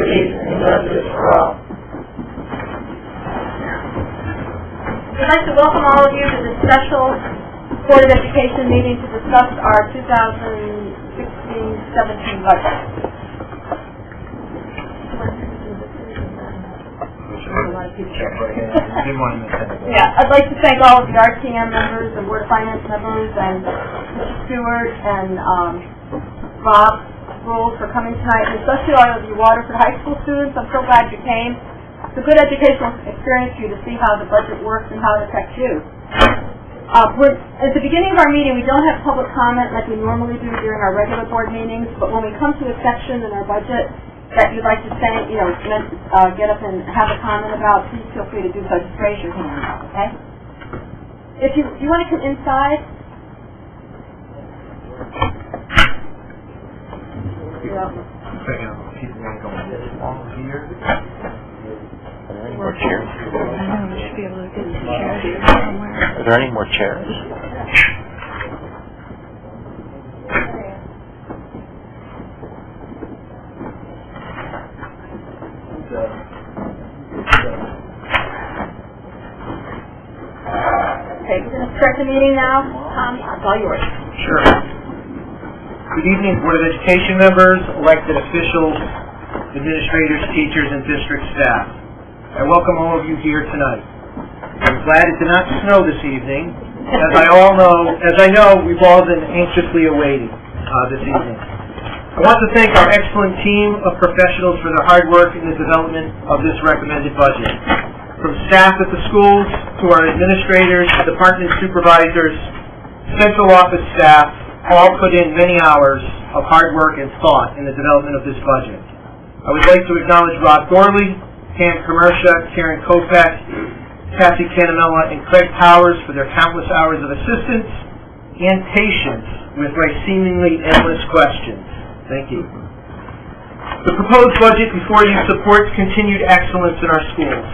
peace and justice for all. I'd like to welcome all of you to this special Board of Education meeting to discuss our 2016-17 budget. Yeah, I'd like to thank all of the RTM members, the Board of Finance members, and Mr. Stewart and Bob Rules for coming tonight, and especially all of you Waterford High School students. I'm so glad you came. It's a good educational experience for you to see how the budget works and how it affects you. At the beginning of our meeting, we don't have public comment like we normally do during our regular board meetings, but when we come to a section in our budget that you'd like to say, get up and have a comment about, please feel free to do so. Just raise your hand, okay? If you want to come inside. Are there any more chairs? I know, we should be able to get some chairs here somewhere. Are there any more chairs? Okay, we're going to start the meeting now. Tom, it's all yours. Sure. Good evening, Board of Education members, elected officials, administrators, teachers, and district staff. I welcome all of you here tonight. I'm glad it did not snow this evening, as I know we've all been anxiously awaiting this evening. I want to thank our excellent team of professionals for their hard work in the development of this recommended budget. From staff at the schools to our administrators, department supervisors, central office staff, all put in many hours of hard work and thought in the development of this budget. I would like to acknowledge Rob Gorley, Pam Commercia, Karen Kopek, Kathy Canamella, and Craig Powers for their countless hours of assistance and patience with my seemingly endless questions. Thank you. The proposed budget before you supports continued excellence in our schools.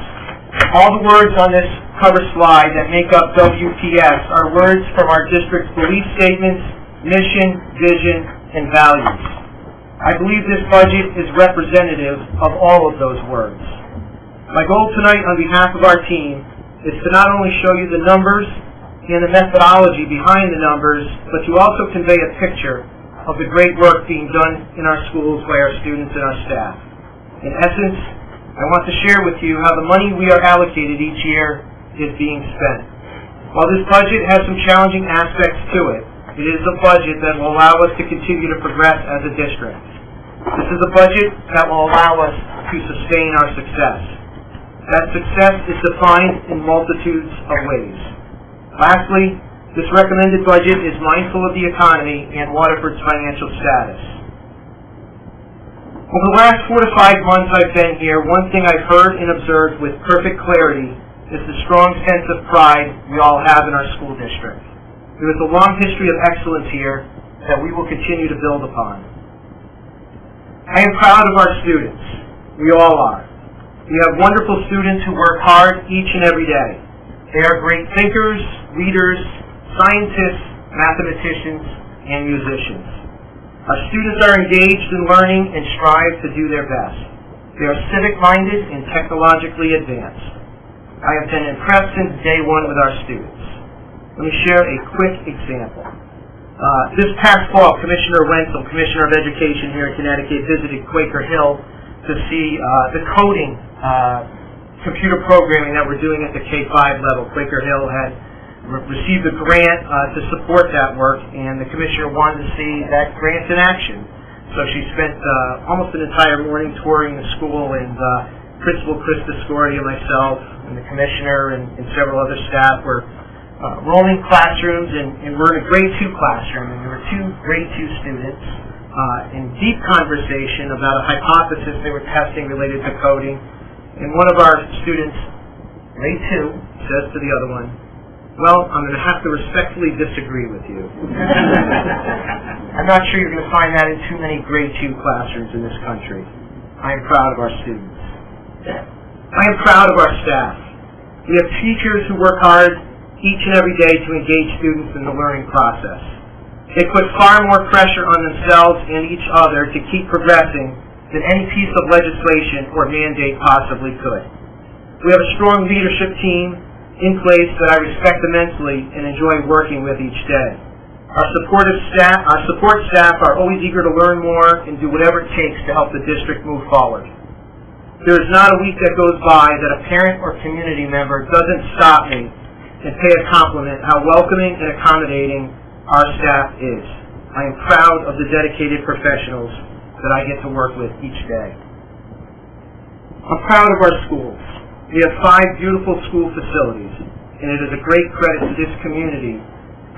All the words on this cover slide that make up WPS are words from our district's belief statements, mission, vision, and values. I believe this budget is representative of all of those words. My goal tonight on behalf of our team is to not only show you the numbers and the methodology behind the numbers, but to also convey a picture of the great work being done in our schools by our students and our staff. In essence, I want to share with you how the money we are allocated each year is being spent. While this budget has some challenging aspects to it, it is a budget that will allow us to continue to progress as a district. This is a budget that will allow us to sustain our success. That success is defined in multitudes of ways. Lastly, this recommended budget is mindful of the economy and Waterford's financial status. Over the last 4 to 5 months I've been here, one thing I've heard and observed with perfect clarity is the strong sense of pride we all have in our school district. There is a long history of excellence here that we will continue to build upon. I am proud of our students. We all are. We have wonderful students who work hard each and every day. They are great thinkers, readers, scientists, mathematicians, and musicians. Our students are engaged in learning and strive to do their best. They are civic-minded and technologically advanced. I have been impressed since day one with our students. Let me share a quick example. This past fall, Commissioner Wenzel, Commissioner of Education here in Connecticut, visited Quaker Hill to see the coding computer programming that we're doing at the K-5 level. Quaker Hill had received a grant to support that work, and the commissioner wanted to see that grant in action. So she spent almost an entire morning touring the school, and Principal Krista Scordia, myself, and the commissioner and several other staff were roaming classrooms, and we're in a grade 2 classroom, and there were 2 grade 2 students in deep conversation about a hypothesis they were testing related to coding. And one of our students, grade 2, says to the other one, "Well, I'm going to have to respectfully disagree with you." I'm not sure you're going to find that in too many grade 2 classrooms in this country. I am proud of our students. I am proud of our staff. We have teachers who work hard each and every day to engage students in the learning process. They put far more pressure on themselves and each other to keep progressing than any piece of legislation or mandate possibly could. We have a strong leadership team in place that I respect immensely and enjoy working with each day. Our support staff are always eager to learn more and do whatever it takes to help the district move forward. There is not a week that goes by that a parent or community member doesn't stop me and pay a compliment how welcoming and accommodating our staff is. I am proud of the dedicated professionals that I get to work with each day. I'm proud of our schools. We have 5 beautiful school facilities, and it is a great credit to this community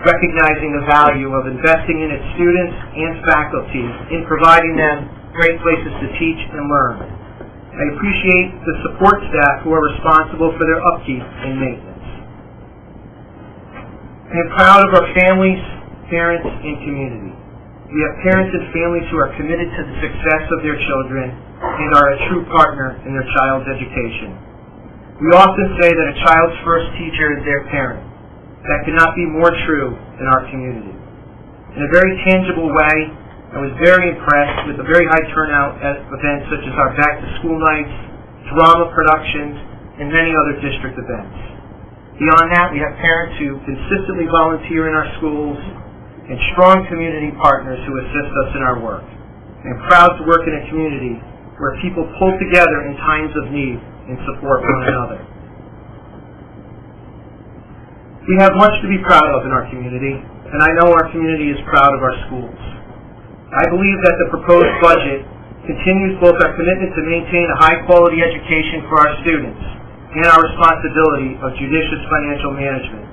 recognizing the value of investing in its students and faculty in providing them great places to teach and learn. I appreciate the support staff who are responsible for their upkeep and maintenance. I am proud of our families, parents, and community. We have parents and families who are committed to the success of their children and are a true partner in their child's education. We often say that a child's first teacher is their parent. That cannot be more true in our community. In a very tangible way, I was very impressed with the very high turnout at events such as our back-to-school nights, drama productions, and many other district events. Beyond that, we have parents who consistently volunteer in our schools and strong community partners who assist us in our work. I am proud to work in a community where people pull together in times of need and support one another. We have much to be proud of in our community, and I know our community is proud of our schools. I believe that the proposed budget continues both our commitment to maintain a high-quality education for our students and our responsibility of judicious financial management.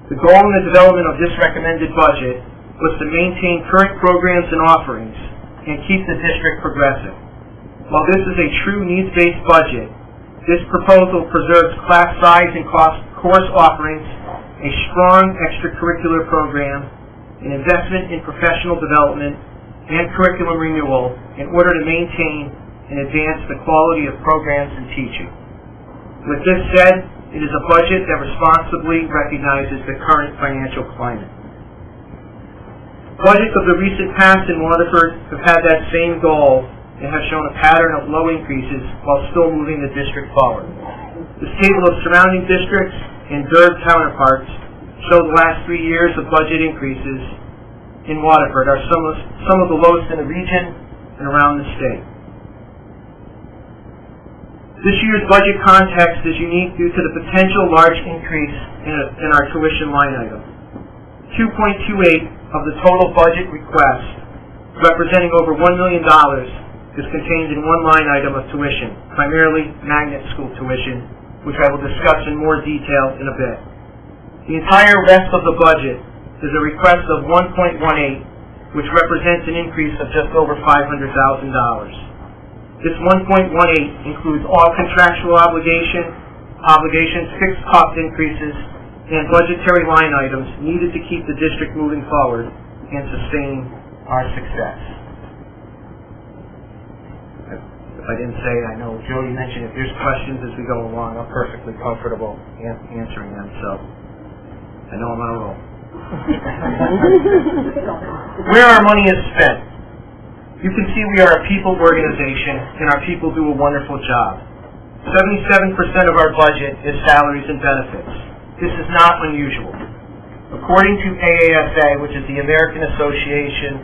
The goal in the development of this recommended budget was to maintain current programs and offerings and keep the district progressive. While this is a true needs-based budget, this proposal preserves class size and course offerings, a strong extracurricular program, an investment in professional development, and curriculum renewal in order to maintain and advance the quality of programs and teaching. With this said, it is a budget that responsibly recognizes the current financial climate. Budgets of the recent past in Waterford have had that same goal and have shown a pattern of low increases while still moving the district forward. This table of surrounding districts and DIRG counterparts show the last 3 years of budget increases in Waterford are some of the lowest in the region and around the state. This year's budget context is unique due to the potential large increase in our tuition line item. 2.28 of the total budget request, representing over $1 million, is contained in one line item of tuition, primarily magnet school tuition, which I will discuss in more detail in a bit. The entire rest of the budget is a request of 1.18, which represents an increase of just over $500,000. This 1.18 includes all contractual obligations, fixed cost increases, and budgetary line items needed to keep the district moving forward and sustain our success. If I didn't say it, I know Jody mentioned if there's questions as we go along, I'm perfectly comfortable answering them, so I know I'm on a roll. Where our money is spent. You can see we are a people organization, and our people do a wonderful job. 77% of our budget is salaries and benefits. This is not unusual. According to AASA, which is the American Association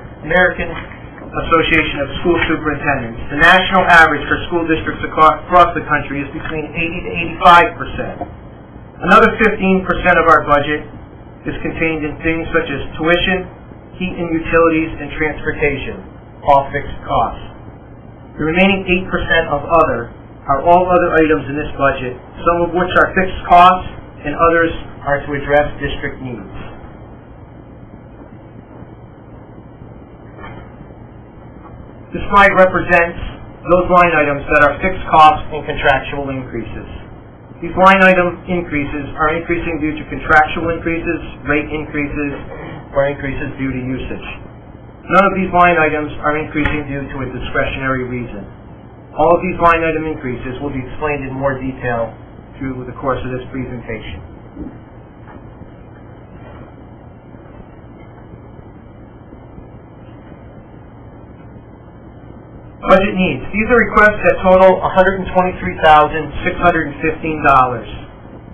of School Superintendents, the national average for school districts across the country is between 80 to 85%. Another 15% of our budget is contained in things such as tuition, heat and utilities, and transportation, all fixed costs. The remaining 8% of other are all other items in this budget, some of which are fixed costs and others are to address district needs. This slide represents those line items that are fixed costs and contractual increases. These line item increases are increasing due to contractual increases, rate increases, or increases due to usage. None of these line items are increasing due to a discretionary reason. All of these line item increases will be explained in more detail through the course of this presentation. Budget needs. These are requests that total $123,615.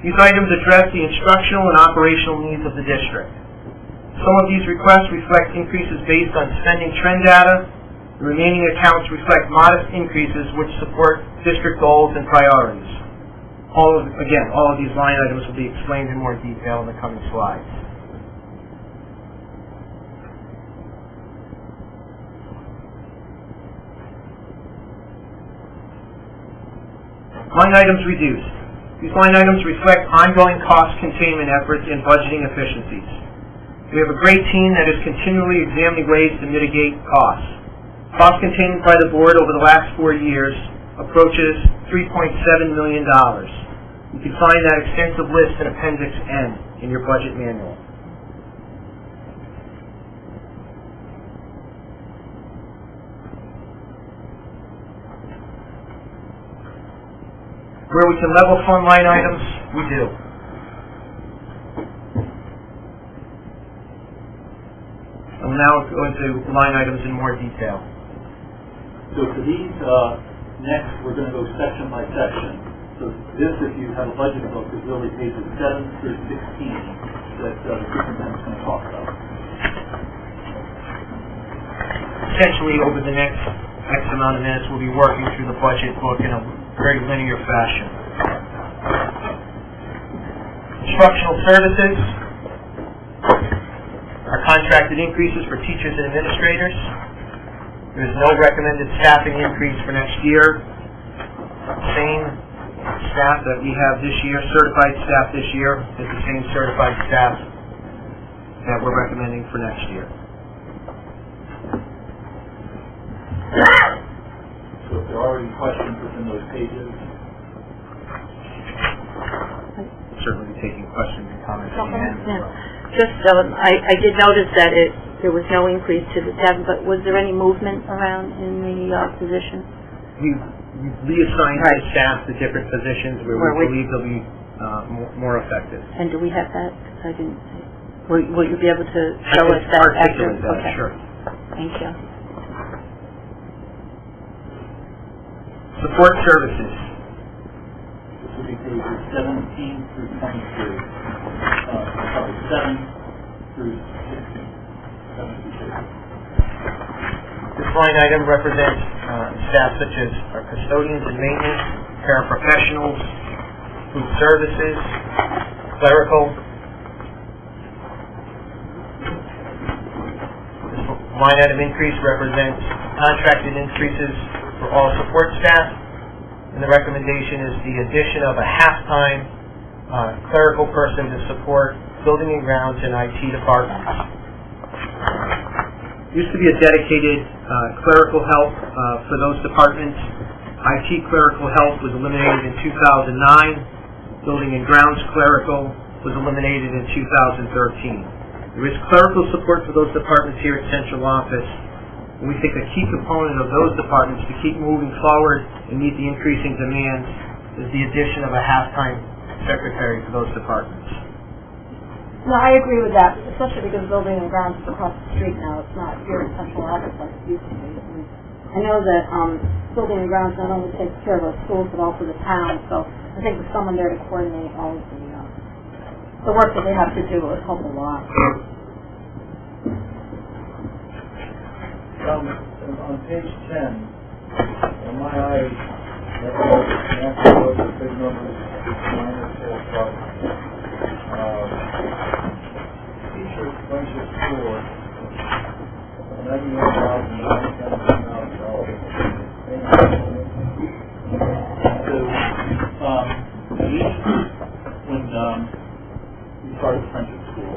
These items address the instructional and operational needs of the district. Some of these requests reflect increases based on spending trend data. The remaining accounts reflect modest increases which support district goals and priorities. All of these line items will be explained in more detail in the coming slides. Line items reduced. These line items reflect ongoing cost containment efforts and budgeting efficiencies. We have a great team that is continually examining ways to mitigate costs. Cost containment by the board over the last 4 years approaches $3.7 million. You can find that extensive list in Appendix N in your budget manual. Where we can level fund line items, we do. And we'll now go into line items in more detail. So for these, next we're going to go section by section. So this, if you have a budget book, is really pages 7 through 16 that the superintendent's going to talk about. Essentially, over the next X amount of minutes, we'll be working through the budget book in a very linear fashion. Instructional services are contracted increases for teachers and administrators. There is no recommended staffing increase for next year. Same staff that we have this year, certified staff this year, is the same certified staff that we're recommending for next year. So if there are any questions within those pages, Certainly be taking questions and comments at the end. Just, I did notice that there was no increase to the staff, but was there any movement around in the position? We reassigned the staff to different positions where we believe they'll be more effective. And do we have that? I didn't. Will you be able to show us that after? Okay. Sure. Thank you. Support services. this will be pages 17 through 23. Sorry, 7 through 16. 7 through 16. This line item represents staff such as our custodians and maintenance, paraprofessionals, food services, clerical. This line item increase represents contracted increases for all support staff, and the recommendation is the addition of a half-time clerical person to support building and grounds and IT departments. Used to be a dedicated clerical help for those departments. IT clerical help was eliminated in 2009. Building and grounds clerical was eliminated in 2013. There is clerical support for those departments here at central office. And we think a key component of those departments to keep moving forward and meet the increasing demands is the addition of a half-time secretary for those departments. No, I agree with that, especially because building and grounds is across the street now. It's not here in central office like it used to be. And I know that building and grounds not only takes care of our schools but also the town, so I think with someone there to coordinate all of the work that they have to do would help a lot. On page 10, in my eyes, after those are big numbers, minor sales profit. Teachers' friendship school, $91,000. So, when we started friendship school,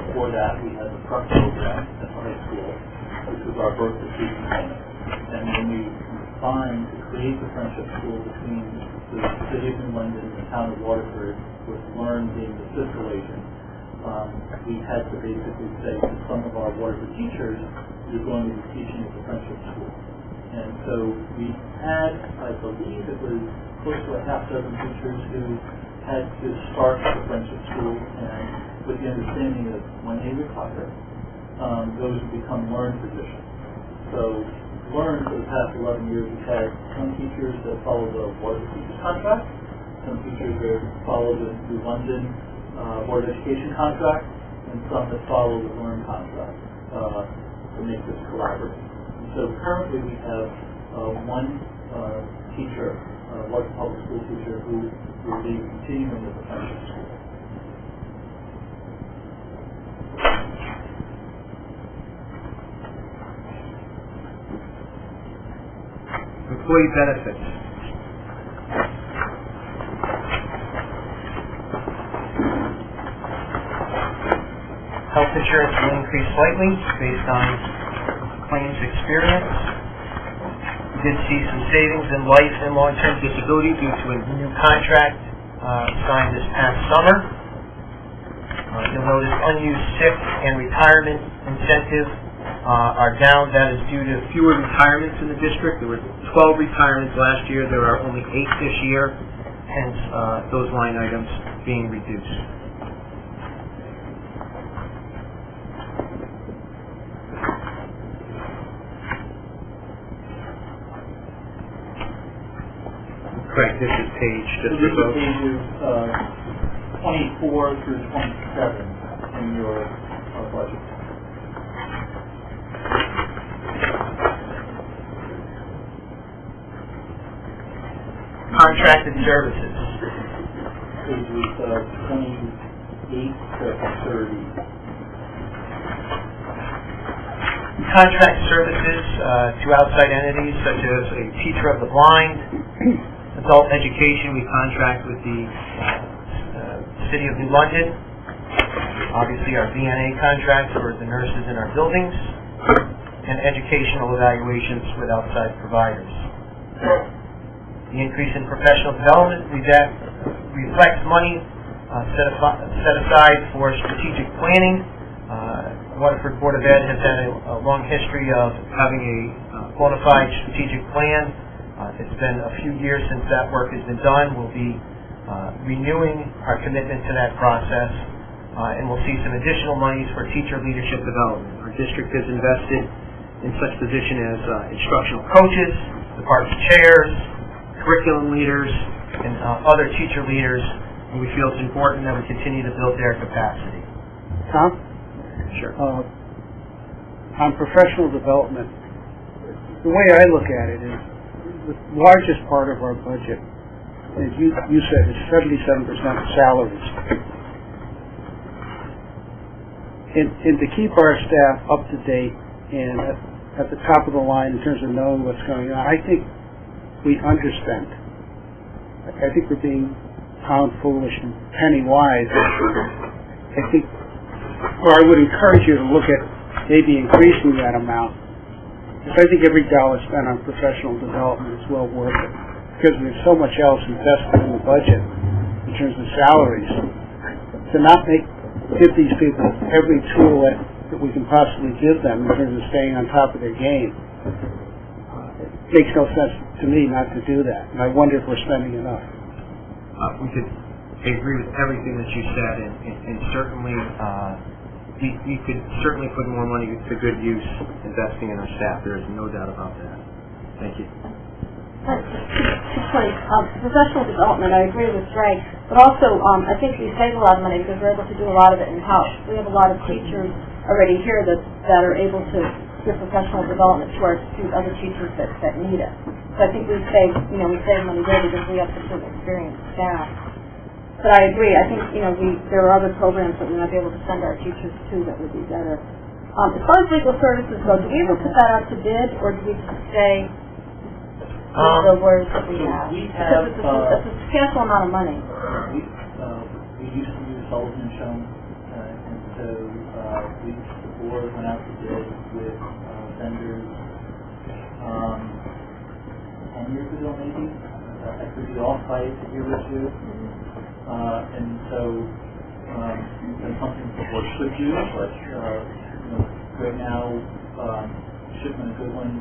before that we had the PRUC program at the high school, which was our birth to student component. And when we combined to create the friendship school between the city of New London and the town of Waterford, with Learn being the fiscal agent, we had to basically say to some of our Waterford teachers, you're going to be teaching at the friendship school. And so we had, I believe it was close to a half dozen teachers who had to start the friendship school, and with the understanding that when they retire, those would become Learn positions. So learned for the past 11 years, we've had some teachers that follow the Board of Teachers contract, some teachers that follow the London Board of Education contract, and some that follow the Learn contract to make this collaborative. And so currently we have one teacher, one public school teacher, who will be continuing with the friendship school. Employee benefits. Health insurance will increase slightly based on claims experience. We did see some savings in life and long-term disability due to a new contract signed this past summer. You'll notice unused sick and retirement incentives are down. That is due to fewer retirements in the district. There were 12 retirements last year. There are only 8 this year, hence those line items being reduced. Correct, this is page just So this is above. pages 24 through 27 in your budget. Contracted services. Pages 28 to 30. Contract services to outside entities such as a teacher of the blind. Adult education, we contract with the City of New London. Obviously our VNA contracts for the nurses in our buildings. And educational evaluations with outside providers. The increase in professional development reflects money set aside for strategic planning. Waterford Board of Ed has had a long history of having a bona fide strategic plan. It's been a few years since that work has been done. We'll be renewing our commitment to that process, and we'll see some additional monies for teacher leadership development. Our district has invested in such position as instructional coaches, department chairs, curriculum leaders, and other teacher leaders, and we feel it's important that we continue to build their capacity. Tom? Sure. On professional development, the way I look at it is the largest part of our budget, as you said, is 77% of salaries. And to keep our staff up to date and at the top of the line in terms of knowing what's going on, I think we underspend. I think we're being pound foolish and penny wise. I think, or I would encourage you to look at maybe increasing that amount. Because I think every dollar spent on professional development is well worth it. Because there's so much else invested in the budget in terms of salaries. To not give these people every tool that we can possibly give them in terms of staying on top of their game, it makes no sense to me not to do that. And I wonder if we're spending enough. I agree with everything that you said, and certainly we could certainly put more money to good use investing in our staff. There is no doubt about that. Thank you. 2 points. Professional development, I agree with Ray, but also I think we save a lot of money because we're able to do a lot of it in-house. We have a lot of teachers already here that are able to give professional development to other teachers that need it. So I think we save money there because we have such an experienced staff. But I agree. I think there are other programs that we might be able to send our teachers to that would be better. As far as legal services go, do we ever put that out to bid, or do we just stay with the words that we have? Because it's a substantial amount of money. We used to use Sullivan & Schoen, and so the board went out to bid with vendors 10 years ago, maybe. I could be off by a year or two. And so that's something the board should do, but right now, Shipman and Goodwin,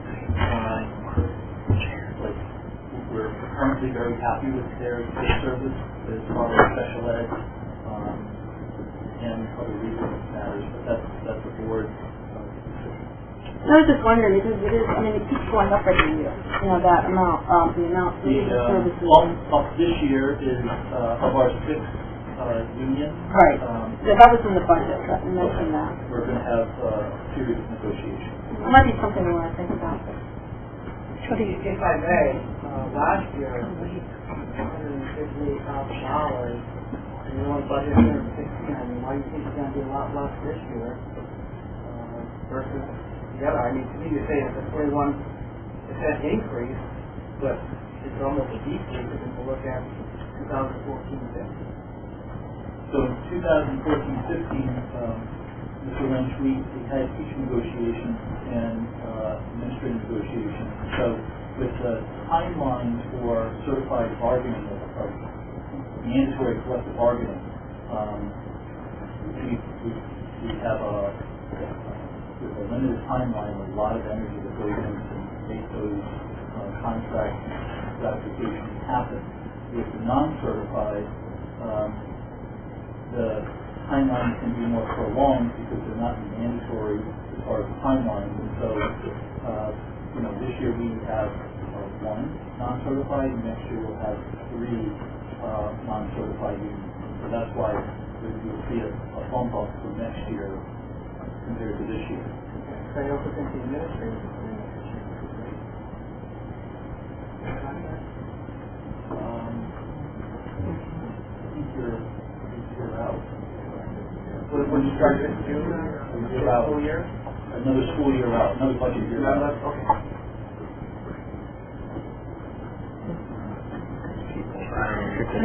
we're currently very happy with their service as far as special ed and other legal matters, but that's the board. I was just wondering, because it is, I mean, it keeps going up every year, you know, that amount, the amount for the services. Bump up this year is of our 6 union. Right. That was in the budget, you mentioned that. We're going to have serious negotiations. It might be something we want to think about. If I may, last year, we $158,000, and you only budgeted $160,000. I mean, why do you think it's going to be a lot less this year versus the other? I mean, to me, you're saying it's a 21% increase, but it's almost a decrease if you look at 2014-15. So in 2014-15, Mr. Lynch, we had teacher negotiations and administrative negotiations. So with the timeline for certified bargaining, of mandatory collective bargaining, we have with a limited timeline, a lot of energy that goes in to make those contract ratifications happen. With the non-certified, the timeline can be more prolonged because they're not mandatory as far as timelines. And so, this year we have 1 non-certified, and next year we'll have 3 non-certified unions. So that's why you'll see a bump up for next year compared to this year. So I also think the administrators are doing a You're out. When you start in June, You're out. school year? Another school year out, another budget year out. Okay.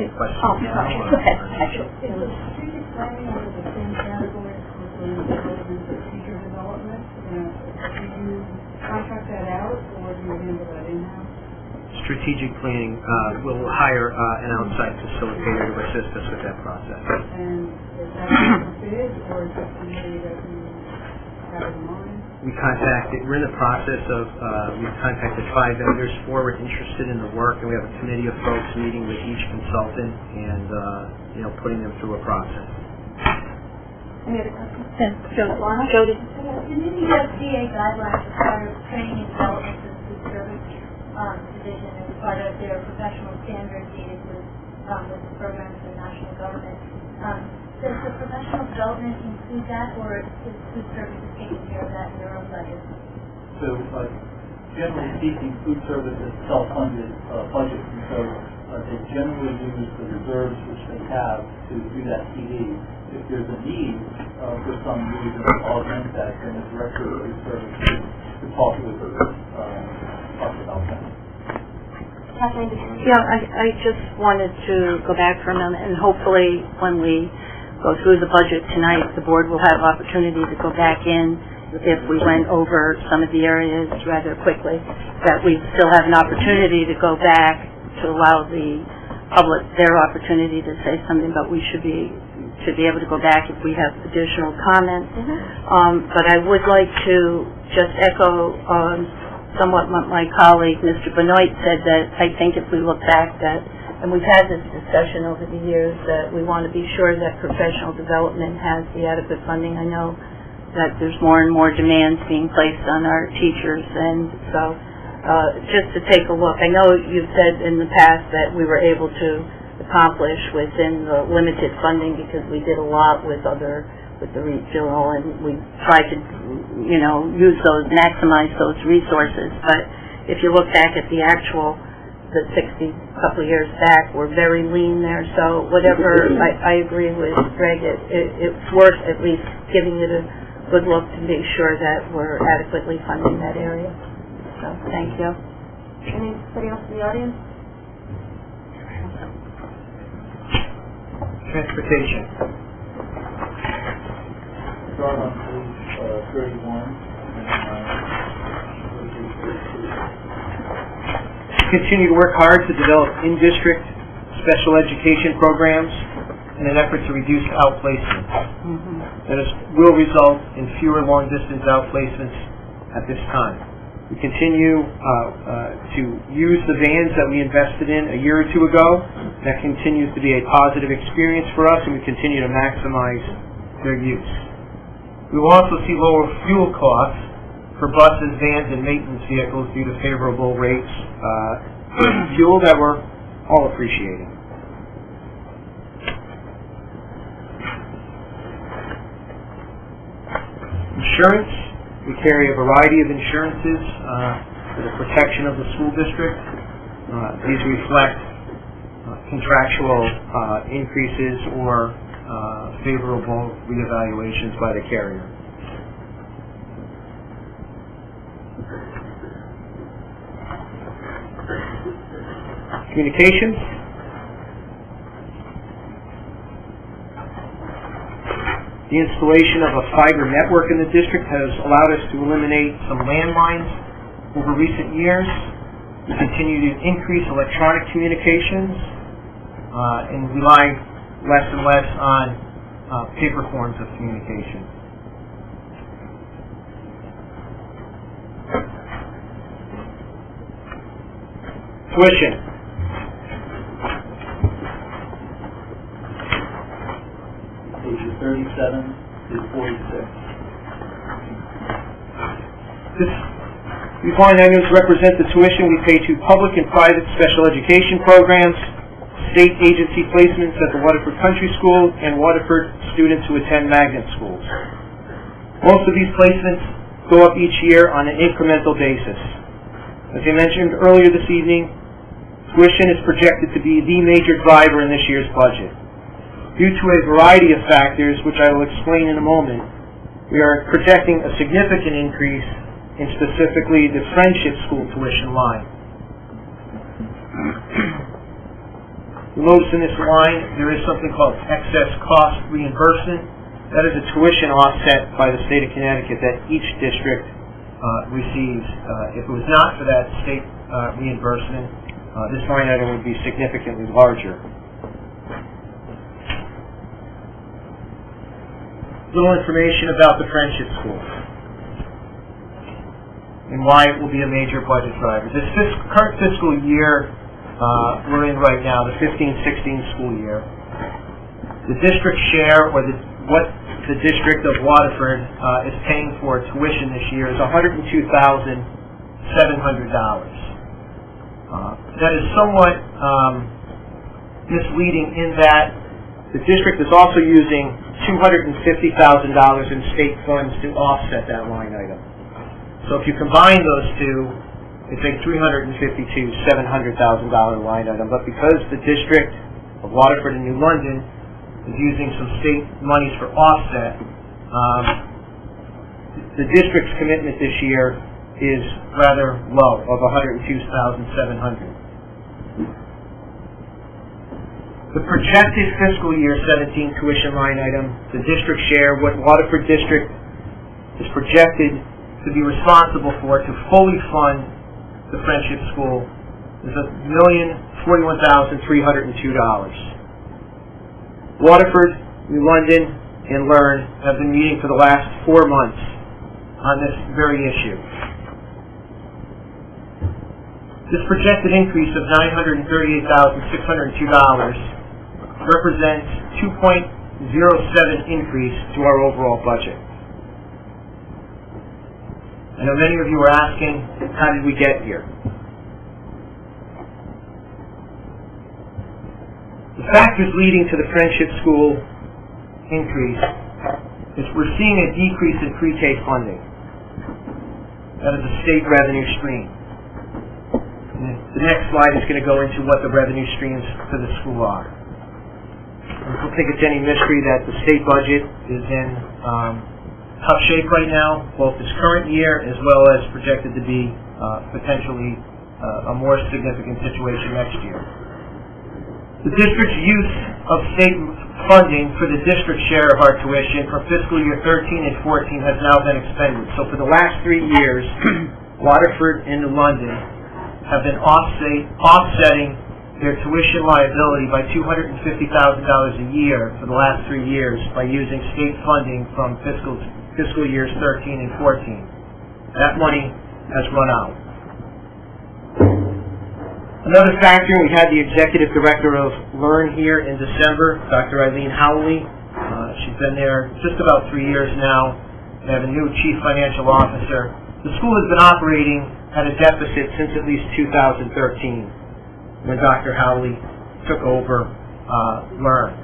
Oh, sorry. Go ahead. Actually. Is the strategic planning under the same category as the development of teacher development? Do you contract that out, or do you handle that in-house? Strategic planning, we'll hire an outside facilitator to assist us with that process. And is that a bid, or is that somebody that you have in mind? We're in the process of, we've contacted 5 vendors, 4 were interested in the work, and we have a committee of folks meeting with each consultant and, putting them through a process. Any other questions? Jody. The new USDA guidelines require training and development of the food service division as part of their professional standards needed with the programs of the national government. Does the professional development include that, or is food services taking care of that in their own budget? So, generally speaking, food service is self-funded budget, and so they generally use the reserves which they have to do that PD. If there's a need for some reason to augment that, then the director of food services could talk about that. Yeah, I just wanted to go back for a minute, and hopefully when we go through the budget tonight, the board will have opportunity to go back in if we went over some of the areas rather quickly, that we still have an opportunity to go back to allow the public their opportunity to say something, but we should be able to go back if we have additional comments. But I would like to just echo somewhat what my colleague, Mr. Benoit, said, that I think if we look back that, and we've had this discussion over the years, that we want to be sure that professional development has the adequate funding. I know that there's more and more demands being placed on our teachers, and so just to take a look. I know you've said in the past that we were able to accomplish within the limited funding because we did a lot with the regional, and we tried to, maximize those resources. But if you look back at the 60 couple of years back, we're very lean there. So whatever, I agree with Greg, it's worth at least giving it a good look to be sure that we're adequately funding that area. So thank you. Anybody else in the audience? Transportation. Start on page 31. Continue to work hard to develop in-district special education programs in an effort to reduce outplacements. That will result in fewer long-distance outplacements at this time. We continue to use the vans that we invested in a year or two ago. That continues to be a positive experience for us, and we continue to maximize their use. We will also see lower fuel costs for buses, vans, and maintenance vehicles due to favorable rates, fuel that we're all appreciating. Insurance, we carry a variety of insurances for the protection of the school district. These reflect contractual increases or favorable reevaluations by the carrier. Communications. The installation of a fiber network in the district has allowed us to eliminate some landlines over recent years. We continue to increase electronic communications and rely less and less on paper forms of communication. Tuition. Pages 37 to 46. These line items represent the tuition we pay to public and private special education programs, state agency placements at the Waterford Country School, and Waterford students who attend magnet schools. Most of these placements go up each year on an incremental basis. As I mentioned earlier this evening, tuition is projected to be the major driver in this year's budget. Due to a variety of factors, which I will explain in a moment, we are projecting a significant increase in specifically the Friendship School tuition line. You'll notice in this line there is something called excess cost reimbursement. That is a tuition offset by the state of Connecticut that each district receives. If it was not for that state reimbursement, this line item would be significantly larger. Little information about the Friendship School and why it will be a major budget driver. This current fiscal year we're in right now, the 15-16 school year, the district share, or what the district of Waterford is paying for tuition this year is $102,700. That is somewhat misleading in that the district is also using $250,000 in state funds to offset that line item. So if you combine those two, it's a $352,700,000 line item. But because the district of Waterford and New London is using some state monies for offset, the district's commitment this year is rather low, of $102,700. The projected fiscal year 17 tuition line item, the district share, what Waterford district is projected to be responsible for to fully fund the Friendship School is $1,041,302. Waterford, New London, and Learn have been meeting for the last 4 months on this very issue. This projected increase of $938,602 represents 2.07 increase to our overall budget. I know many of you are asking, how did we get here? The factors leading to the Friendship School increase is we're seeing a decrease in pre-K funding. That is a state revenue stream. And the next slide is going to go into what the revenue streams for the school are. I don't think it's any mystery that the state budget is in tough shape right now, both this current year as well as projected to be potentially a more significant situation next year. The district's use of state funding for the district share of our tuition for fiscal year 13 and 14 has now been expended. So for the last 3 years, Waterford and New London have been offsetting their tuition liability by $250,000 a year for the last 3 years by using state funding from fiscal years 13 and 14. That money has run out. Another factor, we had the Executive Director of Learn here in December, Dr. Eileen Howley. She's been there just about 3 years now. We have a new Chief Financial Officer, The school has been operating at a deficit since at least 2013, when Dr. Howley took over Learn.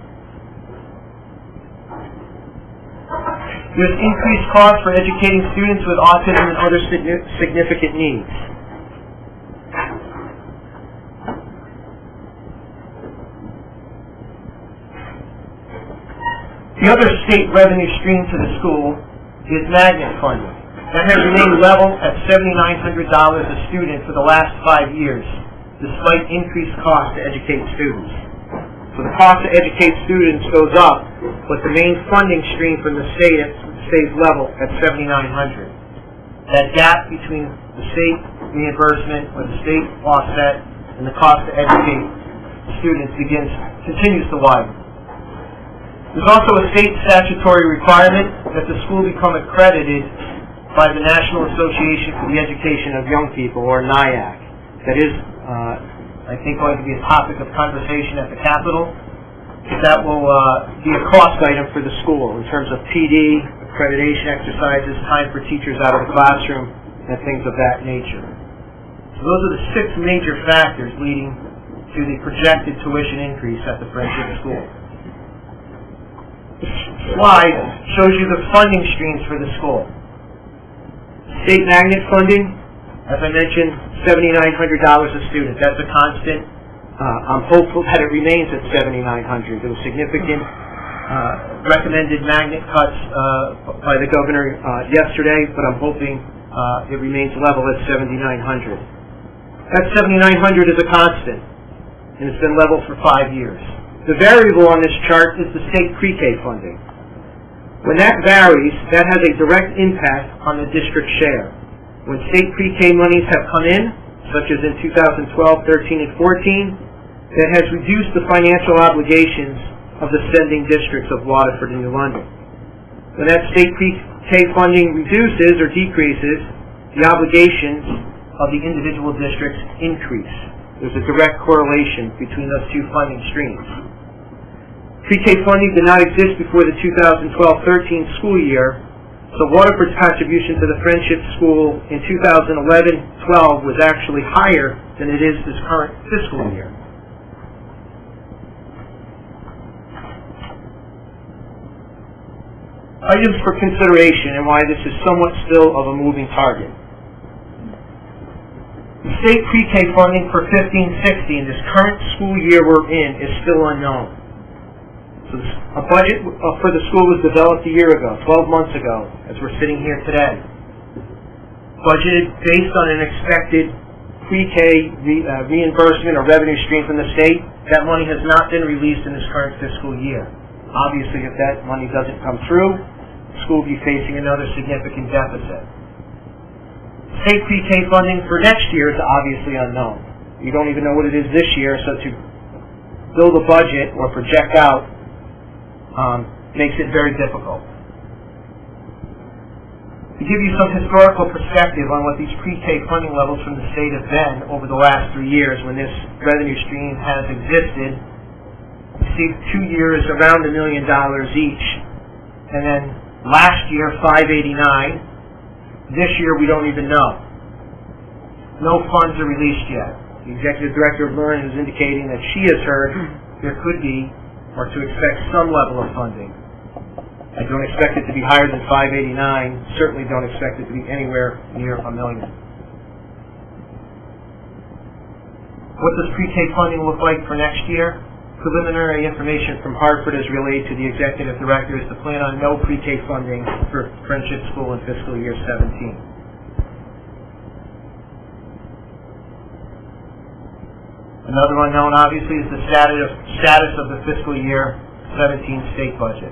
There's increased costs for educating students with autism and other significant needs. The other state revenue stream to the school is magnet funding. That has remained level at $7,900 a student for the last 5 years, despite increased costs to educate students. So the cost to educate students goes up, but the main funding stream from the state stays level at $7,900. That gap between the state reimbursement or the state offset and the cost to educate students continues to widen. There's also a state statutory requirement that the school become accredited by the National Association for the Education of Young People, or NIAC. That is, I think, going to be a topic of conversation at the Capitol. That will be a cost item for the school in terms of PD, accreditation exercises, time for teachers out of the classroom, and things of that nature. So those are the 6 major factors leading to the projected tuition increase at the Friendship School. This slide shows you the funding streams for the school. State magnet funding, as I mentioned, $7,900 a student. That's a constant. I'm hopeful that it remains at $7,900. There was significant recommended magnet cuts by the governor yesterday, but I'm hoping it remains level at $7,900. That $7,900 is a constant, and it's been level for 5 years. The variable on this chart is the state pre-K funding. When that varies, that has a direct impact on the district share. When state pre-K monies have come in, such as in 2012, 13, and 14, that has reduced the financial obligations of the sending districts of Waterford and New London. When that state pre-K funding reduces or decreases, the obligations of the individual districts increase. There's a direct correlation between those 2 funding streams. Pre-K funding did not exist before the 2012-13 school year, so Waterford's contribution to the Friendship School in 2011-12 was actually higher than it is this current fiscal year. Items for consideration and why this is somewhat still of a moving target. The state pre-K funding for 15-16, this current school year we're in, is still unknown. So a budget for the school was developed a year ago, 12 months ago, as we're sitting here today. Budgeted based on an expected pre-K reimbursement or revenue stream from the state. That money has not been released in this current fiscal year. Obviously, if that money doesn't come through, the school will be facing another significant deficit. State pre-K funding for next year is obviously unknown. You don't even know what it is this year, so to build a budget or project out makes it very difficult. To give you some historical perspective on what these pre-K funding levels from the state have been over the last 3 years when this revenue stream has existed, you see 2 years around $1 million each, and then last year $589. This year we don't even know. No funds are released yet. The executive director of Learn is indicating that she has heard there could be, or to expect, some level of funding. I don't expect it to be higher than $589. Certainly don't expect it to be anywhere near $1 million. What does pre-K funding look like for next year? Preliminary information from Hartford as relayed to the executive director is to plan on no pre-K funding for Friendship School in fiscal year 17. Another unknown, obviously, is the status of the fiscal year 17 state budget.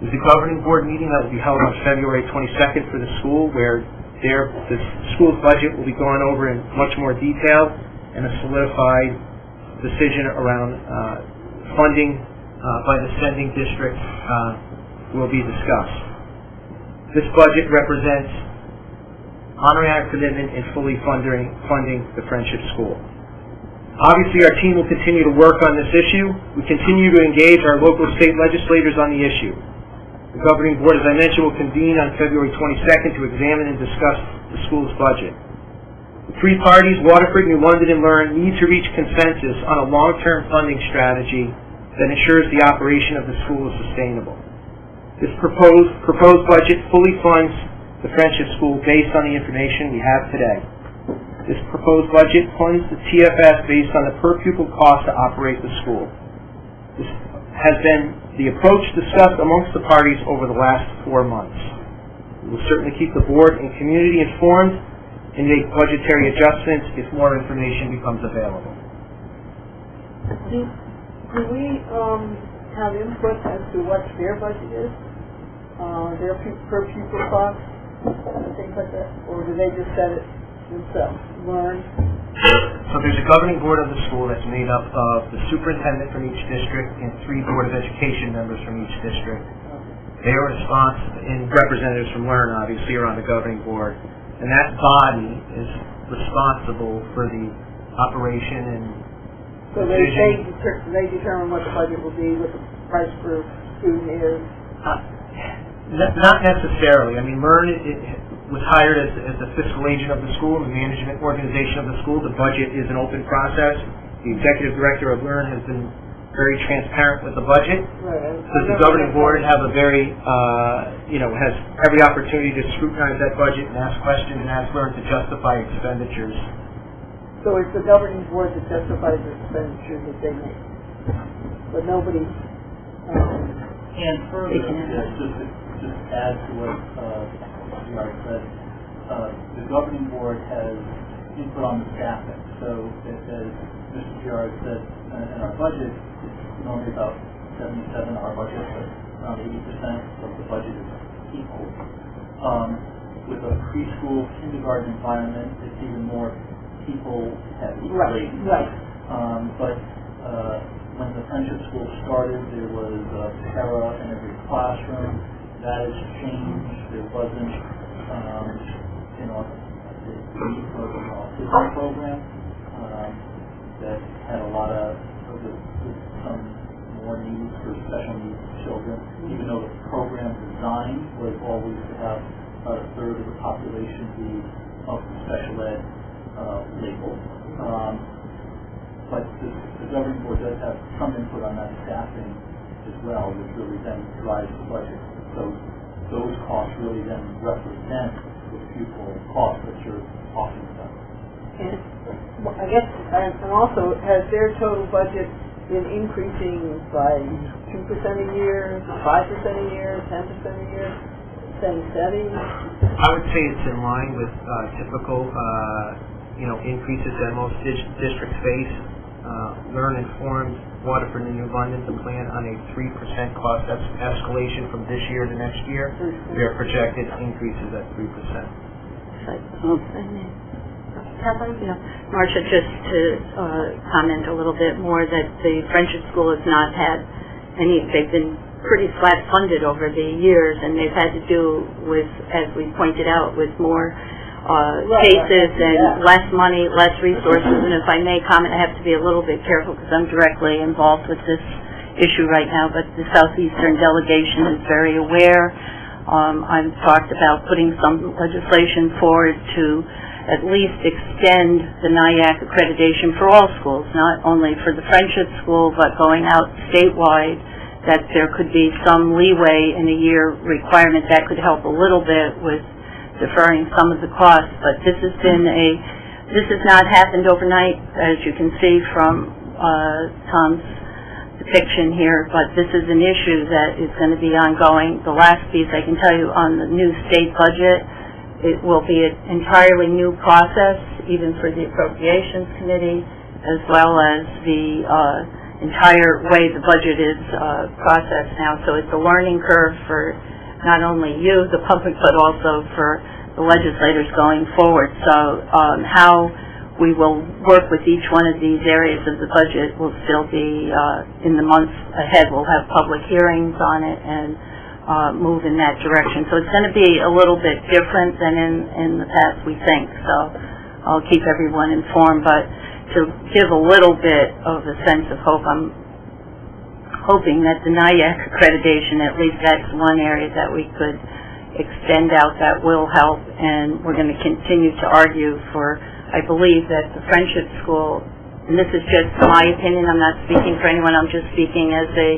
There's a governing board meeting that will be held on February 22nd for the school, where the school's budget will be gone over in much more detail, and a solidified decision around funding by the sending district will be discussed. This budget represents honoring our commitment in fully funding the Friendship School. Obviously, our team will continue to work on this issue. We continue to engage our local state legislators on the issue. The governing board, as I mentioned, will convene on February 22nd to examine and discuss the school's budget. The three parties, Waterford, New London, and Learn, need to reach consensus on a long-term funding strategy that ensures the operation of the school is sustainable. This proposed budget fully funds the Friendship School based on the information we have today. This proposed budget funds the TFS based on the per-pupil cost to operate the school. This has been the approach discussed amongst the parties over the last 4 months. We will certainly keep the board and community informed and make budgetary adjustments if more information becomes available. Do we have input as to what their budget is? Their per pupil cost and things like that? Or do they just set it themselves? Learn? So there's a governing board of the school that's made up of the superintendent from each district and 3 Board of Education members from each district. They are responsible, and representatives from Learn obviously are on the governing board, and that body is responsible for the operation and so they determine what the budget will be, what the price per student is? Not necessarily. I mean, Learn was hired as the fiscal agent of the school, the management organization of the school. The budget is an open process. The executive director of Learn has been very transparent with the budget. Right. So the governing board have a very, has every opportunity to scrutinize that budget and ask questions and ask Learn to justify expenditures. So it's the governing board that justifies the expenditures that they make, but nobody. And further, just to add to what Gerard said, the governing board has input on the staffing. So as Mr. Gerard said, in our budget, it's normally about 77 our budget, but around 80% of the budget is equal. With a preschool kindergarten environment, it's even more people heavy. Right. But when the Friendship School started, there was para in every classroom. That has changed. There wasn't, the autism program that had a lot of some more needs for special needs children, even though the program design was always to have about 1/3 of the population be of the special ed label. But the governing board does have some input on that staffing as well, which really then drives the budget. So those costs really then represent the pupil cost that you're talking about. And I guess, and also, has their total budget been increasing by 2% a year, 5% a year, 10% a year, staying steady? I would say it's in line with typical, increases that most districts face. Learn informed Waterford and New London to plan on a 3% cost escalation from this year to next year. Their projected increases at 3%. Marcia, just to comment a little bit more that the Friendship School has not had they've been pretty flat funded over the years, and they've had to do with, as we pointed out, with more cases and less money, less resources. And if I may comment, I have to be a little bit careful because I'm directly involved with this issue right now, but the Southeastern delegation is very aware. I've talked about putting some legislation forward to at least extend the NIAC accreditation for all schools, not only for the Friendship School, but going out statewide, that there could be some leeway in a year requirement that could help a little bit with deferring some of the costs. But this has not happened overnight, as you can see from Tom's depiction here, but this is an issue that is going to be ongoing. The last piece I can tell you on the new state budget, it will be an entirely new process, even for the Appropriations Committee, as well as the entire way the budget is processed now. So it's a learning curve for not only you, the public, but also for the legislators going forward. So how we will work with each one of these areas of the budget will still be in the months ahead. We'll have public hearings on it and move in that direction. So it's going to be a little bit different than in the past, we think. So I'll keep everyone informed. But to give a little bit of a sense of hope, I'm hoping that the NIAC accreditation, at least that's one area that we could extend out that will help, and we're going to continue to argue for, I believe that the Friendship School, and this is just my opinion, I'm not speaking for anyone, I'm just speaking as a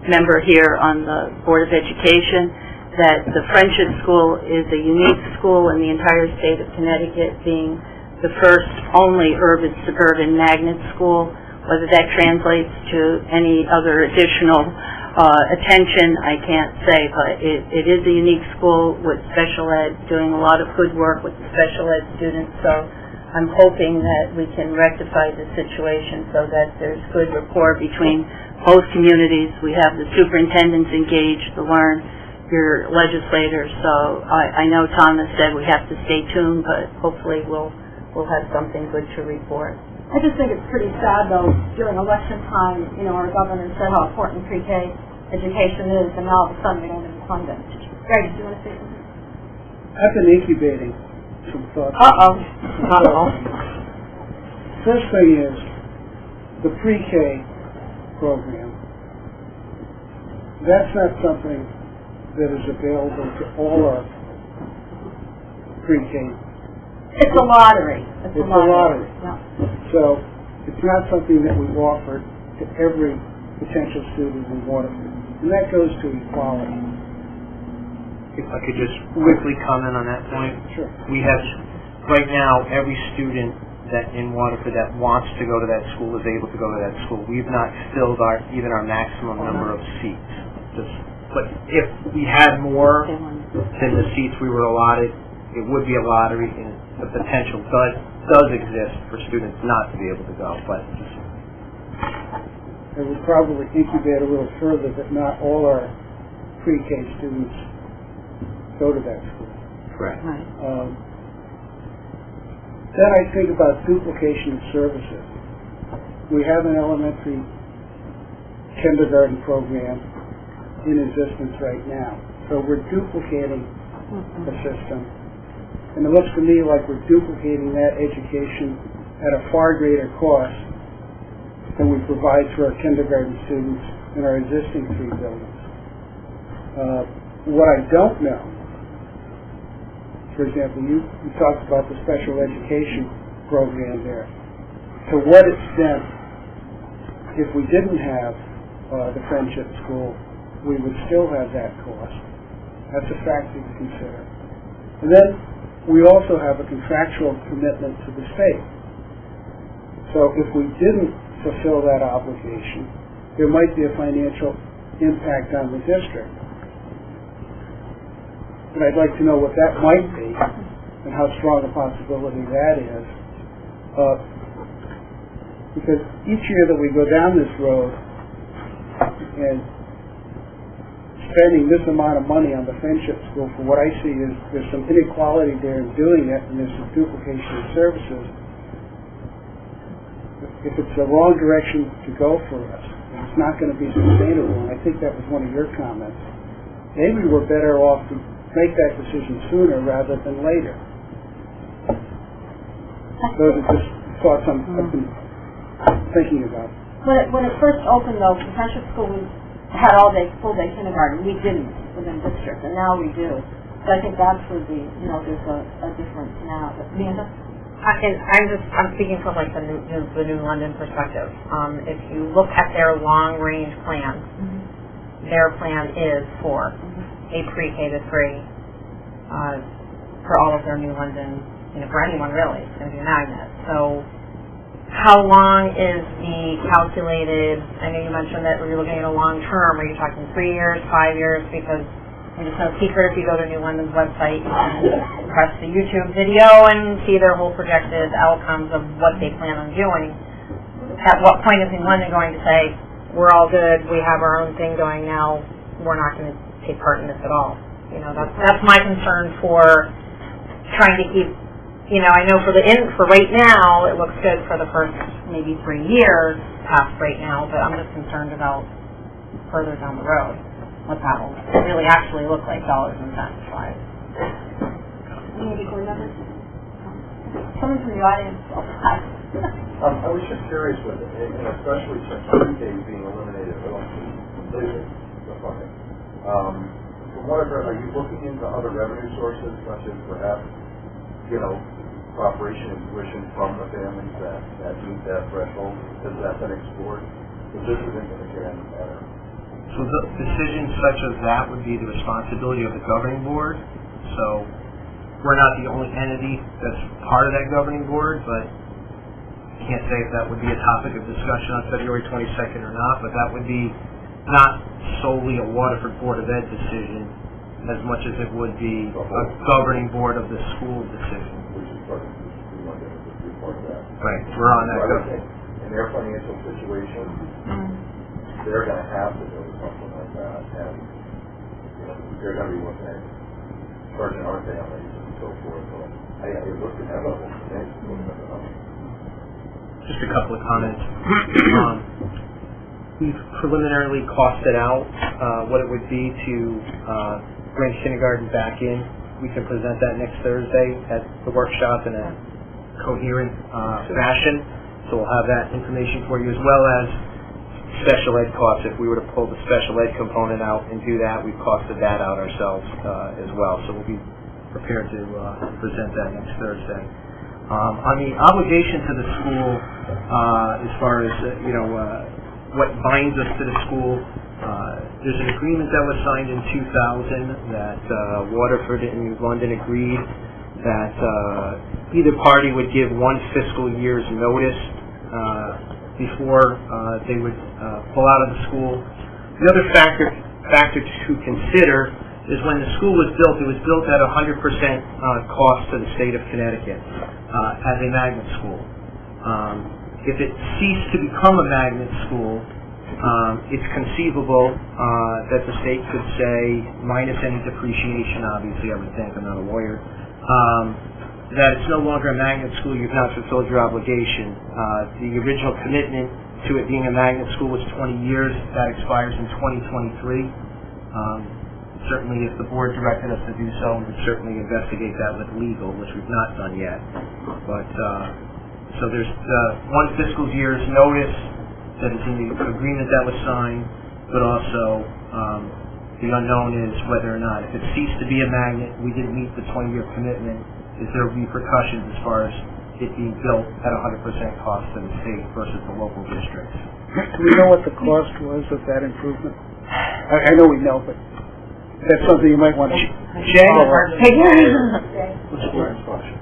member here on the Board of Education, that the Friendship School is a unique school in the entire state of Connecticut, being the first only urban suburban magnet school. Whether that translates to any other additional attention, I can't say, but it is a unique school with special ed, doing a lot of good work with the special ed students, so I'm hoping that we can rectify the situation so that there's good rapport between both communities. We have the superintendents engaged to learn, your legislators, so I know Thomas said we have to stay tuned, but hopefully we'll have something good to report. I just think it's pretty sad, though, during election time, you know, our governor said how important pre-K education is, and now all of a sudden we don't even fund it. Greg, do you want to say something? I've been incubating some thoughts. Uh-oh. Not at all. First thing is, the pre-K program, that's not something that is available to all our pre-K. It's a lottery. It's a lottery. Yeah. So it's not something that we offer to every potential student in Waterford. And that goes to equality. If I could just quickly comment on that point. Sure. We have, right now, every student that in Waterford that wants to go to that school is able to go to that school. We've not filled even our maximum number of seats. But if we had more than the seats we were allotted, it would be a lottery, and the potential does exist for students not to be able to go. But it would probably incubate a little further that not all our pre-K students go to that school. Correct. Then I think about duplication of services. We have an elementary kindergarten program in existence right now. So we're duplicating the system. And it looks to me like we're duplicating that education at a far greater cost than we provide to our kindergarten students in our existing 3 buildings. What I don't know, for example, you talked about the special education program there. To what extent, if we didn't have the Friendship School, we would still have that cost? That's a factor to consider. And then we also have a contractual commitment to the state. So if we didn't fulfill that obligation, there might be a financial impact on the district. And I'd like to know what that might be and how strong a possibility that is. Because each year that we go down this road and spending this amount of money on the Friendship School, for what I see is there's some inequality there in doing it, and there's some duplication of services. If it's the wrong direction to go for us, it's not going to be sustainable, and I think that was one of your comments. Maybe we're better off to make that decision sooner rather than later. Those are just thoughts I've been thinking about. When it first opened, though, the Friendship School had full-day kindergarten. We didn't within the district, and now we do. So I think that's where there's a difference now. But Amanda? I'm speaking from like the New London perspective. If you look at their long-range plan, their plan is for a pre-K to 3 for all of their New London, for anyone really. It's going to be a magnet. So how long is the calculated, I know you mentioned that you're looking at a long term, are you talking 3 years, 5 years? Because it's no secret if you go to New London's website, you can press the YouTube video and see their whole projected outcomes of what they plan on doing. At what point is New London going to say, we're all good, we have our own thing going now, we're not going to take part in this at all? That's my concern for trying to keep, I know for right now, it looks good for the first maybe 3 years past right now, but I'm just concerned about further down the road, what that will really actually look like dollars and cents wise. Any board members? Someone from the audience. I was just curious with it, and especially since pre-K is being eliminated, but also completed the funding. From what I've heard, are you looking into other revenue sources, such as perhaps, cooperation and tuition from the families that meet that threshold? Has that been explored? Because this isn't going to get any better. So the decisions such as that would be the responsibility of the governing board. So we're not the only entity that's part of that governing board, but I can't say if that would be a topic of discussion on February 22nd or not, but that would be not solely a Waterford Board of Ed decision as much as it would be a governing board of the school decision. Which is part of that. Right, we're on that. So I think in their financial situation, they're going to have to do something like that, and they're going to be looking at charging our families and so forth. So it looks inevitable to me. Just a couple of comments. We've preliminarily costed out what it would be to bring kindergarten back in. We can present that next Thursday at the workshop in a coherent fashion. So we'll have that information for you, as well as special ed costs. If we were to pull the special ed component out and do that, we've costed that out ourselves as well. So we'll be prepared to present that next Thursday. On the obligation to the school, as far as what binds us to the school, there's an agreement that was signed in 2000 that Waterford and New London agreed that either party would give one fiscal year's notice before they would pull out of the school. The other factor to consider is when the school was built, it was built at 100% cost to the state of Connecticut as a magnet school. If it ceased to become a magnet school, it's conceivable that the state could say, minus any depreciation, obviously, I would think, I'm not a lawyer, that it's no longer a magnet school, you've not fulfilled your obligation. The original commitment to it being a magnet school was 20 years. That expires in 2023. Certainly, if the board directed us to do so, we would certainly investigate that with legal, which we've not done yet. But so there's one fiscal year's notice that is in the agreement that was signed, but also the unknown is whether or not, if it ceased to be a magnet, we didn't meet the 20-year commitment, is there repercussions as far as it being built at 100% cost to the state versus the local districts? Do we know what the cost was of that improvement? I know we know, but that's something you might want to... Jay? What's the instruction?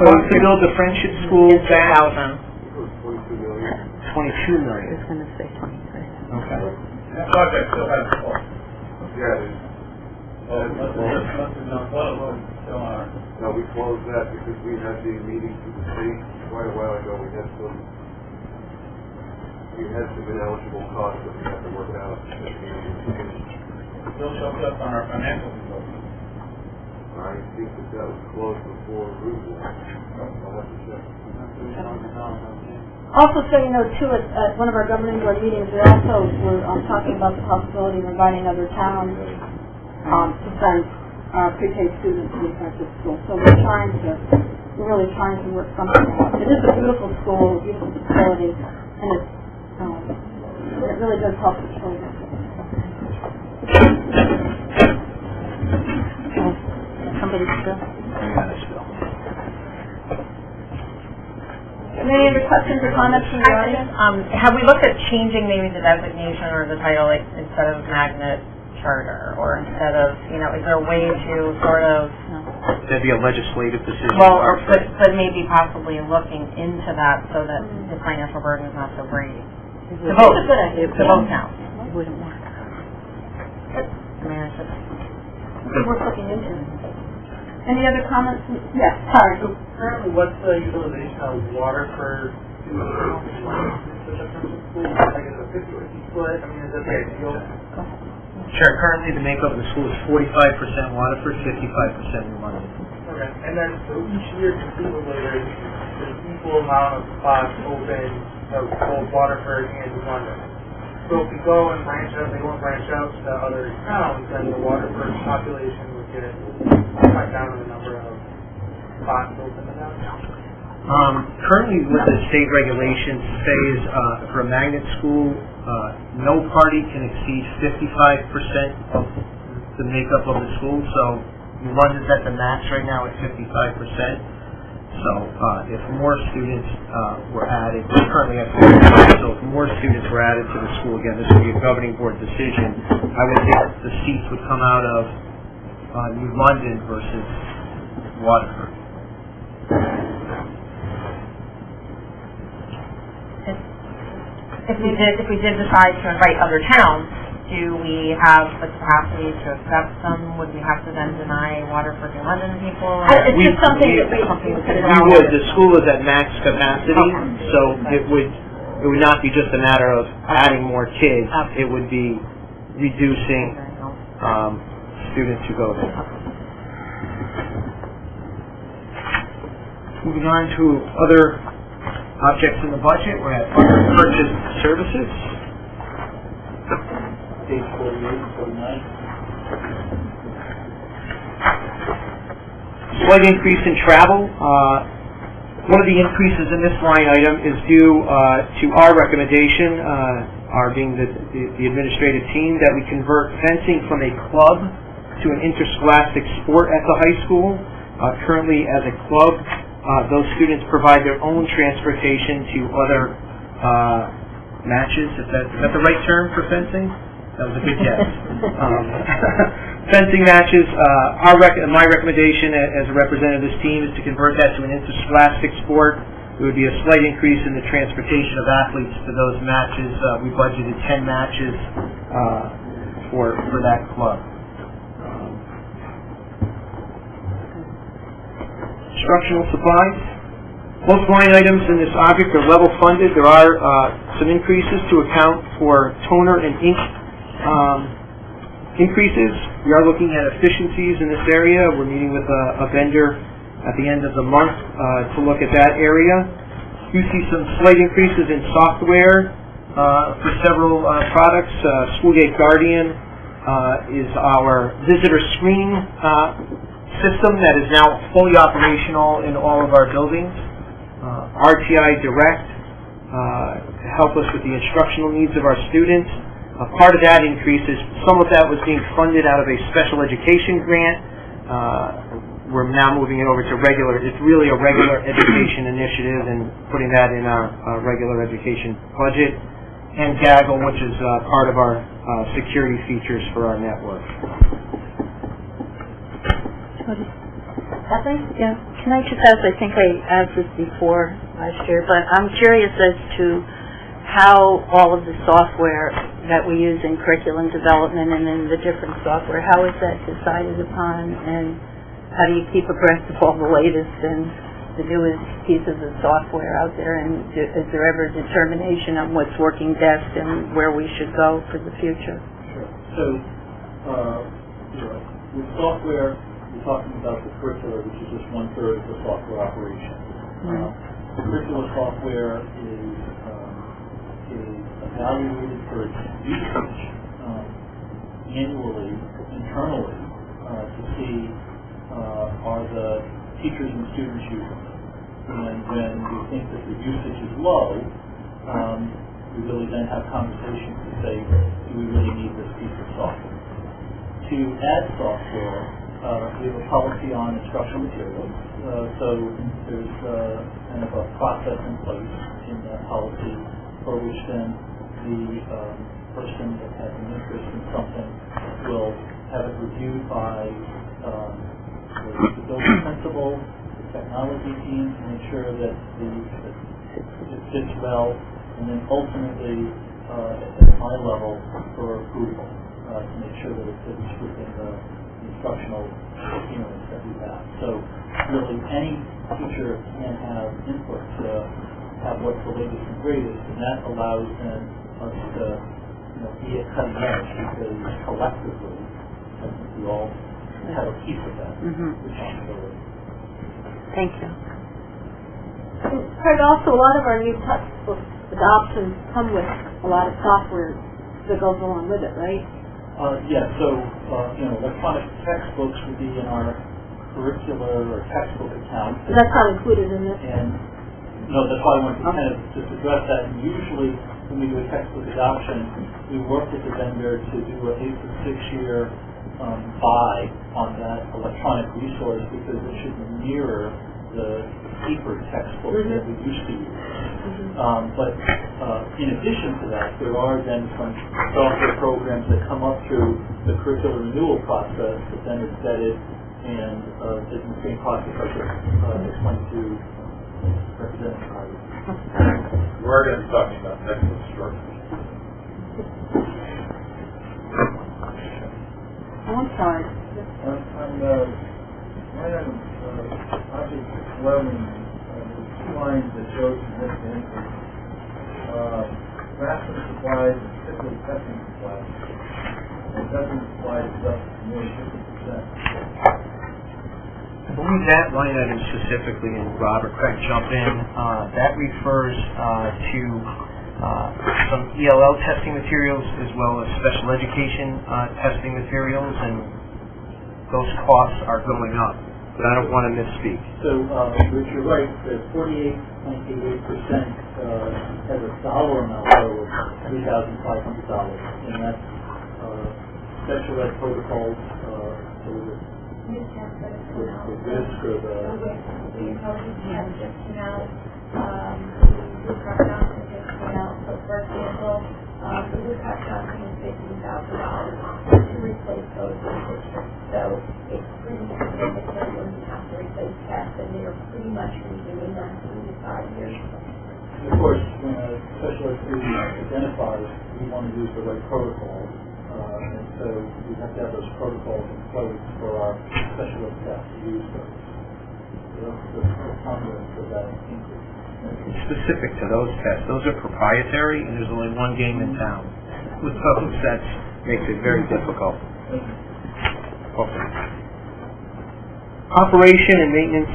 To build the Friendship School back... 22 million. 22 million. I was going to say 23. Okay. That project still has a cost. Yeah, it is. No, we closed that because we had the meeting to the state quite a while ago. We had some ineligible costs that we had to work out. Still shows up on our financial results. I think that was closed before approval. I'll have to check. Also, so you know, too, at one of our governing board meetings, we also were talking about the possibility of inviting other towns to send pre-K students to the Friendship School. So we're really trying to work something out. It is a beautiful school, a beautiful facility, and it really does help the children. Somebody's still. Any other questions or comments from the audience? Have we looked at changing maybe the designation or the title, like instead of magnet charter, or instead of, is there a way to sort of... That'd be a legislative decision. Well, but maybe possibly looking into that so that the financial burden is not so great. To both towns. It wouldn't work. I mean, it's just... It's worth looking into. Any other comments? Yes, sorry. So currently, what's the utilization of water for school? Like, is it a 50-50 split? I mean, is that the ideal? Sure. Currently, the makeup of the school is 45% Waterford, 55% New London. Okay. And then, so each year, conceivably, there's an equal amount of spots open of both Waterford and New London. So if we go and branch out, they won't branch out to other towns, then the Waterford population would get cut down on the number of spots open in that. Currently, what the state regulations say is for a magnet school, no party can exceed 55% of the makeup of the school. So London's at the max right now at 55%. So if more students were added, we're currently at 45%, so if more students were added to the school, again, this would be a governing board decision, I would think the seats would come out of New London versus Waterford. If we did decide to invite other towns, do we have the capacity to accept them? Would we have to then deny Waterford and London people? It's just something that we We would. The school is at max capacity, so it would not be just a matter of adding more kids. It would be reducing students who go there. Moving on to other objects in the budget, we're at purchased services. Page 48 and 49. Slight increase in travel. One of the increases in this line item is due to our recommendation, our being the administrative team, that we convert fencing from a club to an interscholastic sport at the high school. Currently, as a club, those students provide their own transportation to other matches. Is that the right term for fencing? That was a good guess. Fencing matches. My recommendation as a representative of this team is to convert that to an interscholastic sport. There would be a slight increase in the transportation of athletes to those matches. We budgeted 10 matches for that club. Instructional supplies. Most line items in this object are level funded. There are some increases to account for toner and ink increases. We are looking at efficiencies in this area. We're meeting with a vendor at the end of the month to look at that area. You see some slight increases in software for several products. Schoolgate Guardian is our visitor screening system that is now fully operational in all of our buildings. RTI Direct to help us with the instructional needs of our students. Part of that increase is some of that was being funded out of a special education grant. We're now moving it over to regular. It's really a regular education initiative and putting that in our regular education budget. And Gaggle, which is part of our security features for our network. Yeah. Can I just ask, I think I asked this before last year, but I'm curious as to how all of the software that we use in curriculum development and in the different software, how is that decided upon, and how do you keep abreast of all the latest and the newest pieces of software out there, and is there ever a determination on what's working best and where we should go for the future? Sure. So, with software, we're talking about the curricular, which is just 1/3 of the software operation. Curricular software is evaluated for its usage annually, internally, to see are the teachers and students using it. And when we think that the usage is low, we really then have conversations to say, do we really need this piece of software? To add software, we have a policy on instructional materials. So there's kind of a process in place in that policy for which then the person that has an interest in something will have it reviewed by the building principal, the technology team, to make sure that it fits well, and then ultimately at my level for approval to make sure that it fits within the instructional experience that we have. So really any teacher can have input to have what's the latest and greatest, and that allows then us to be at cutting edge, because collectively I think we all have a piece of that responsibility. Thank you. Craig, also a lot of our new textbook adoptions come with a lot of software that goes along with it, right? Yeah, so electronic textbooks would be in our curricular or textbook account. That's not included in this? And No, that's why I wanted to kind of just address that. And usually, when we do a textbook adoption, we work with the vendor to do a 8 to 6 year buy on that electronic resource because it should mirror the paper textbook that we used to use. But in addition to that, there are then some software programs that come up through the curriculum renewal process that then is vetted and is in the same process I just explained to Representative Carter. We're going to be talking about textbook structure. I'm sorry. On line item, object 11, there's 2 lines that show significant increase. Classroom supplies and typically testing supplies. And testing supplies is up nearly 50%. I believe that line item specifically, and Robert, correct, jump in, that refers to some ELL testing materials as well as special education testing materials, and those costs are going up, but I don't want to misspeak. So, Rich, you're right, the 48.88% has a dollar amount though of $3,500, and that's special ed protocols, so the risk or the intelligence test just now, the Woodcock Johnson just now. So for example, the Woodcock Johnson is $15,000 to replace those in the district. So it's pretty significant when you have to replace tests, and they're pretty much renewing them 3 to 5 years. And of course, when a special ed student identifies, we want to use the right protocol. And so we have to have those protocols in place for our special ed staff to use those. So that's the confidence of that increase. Specific to those tests, those are proprietary, and there's only one game in town. With those, that makes it very difficult. Okay. Operation and maintenance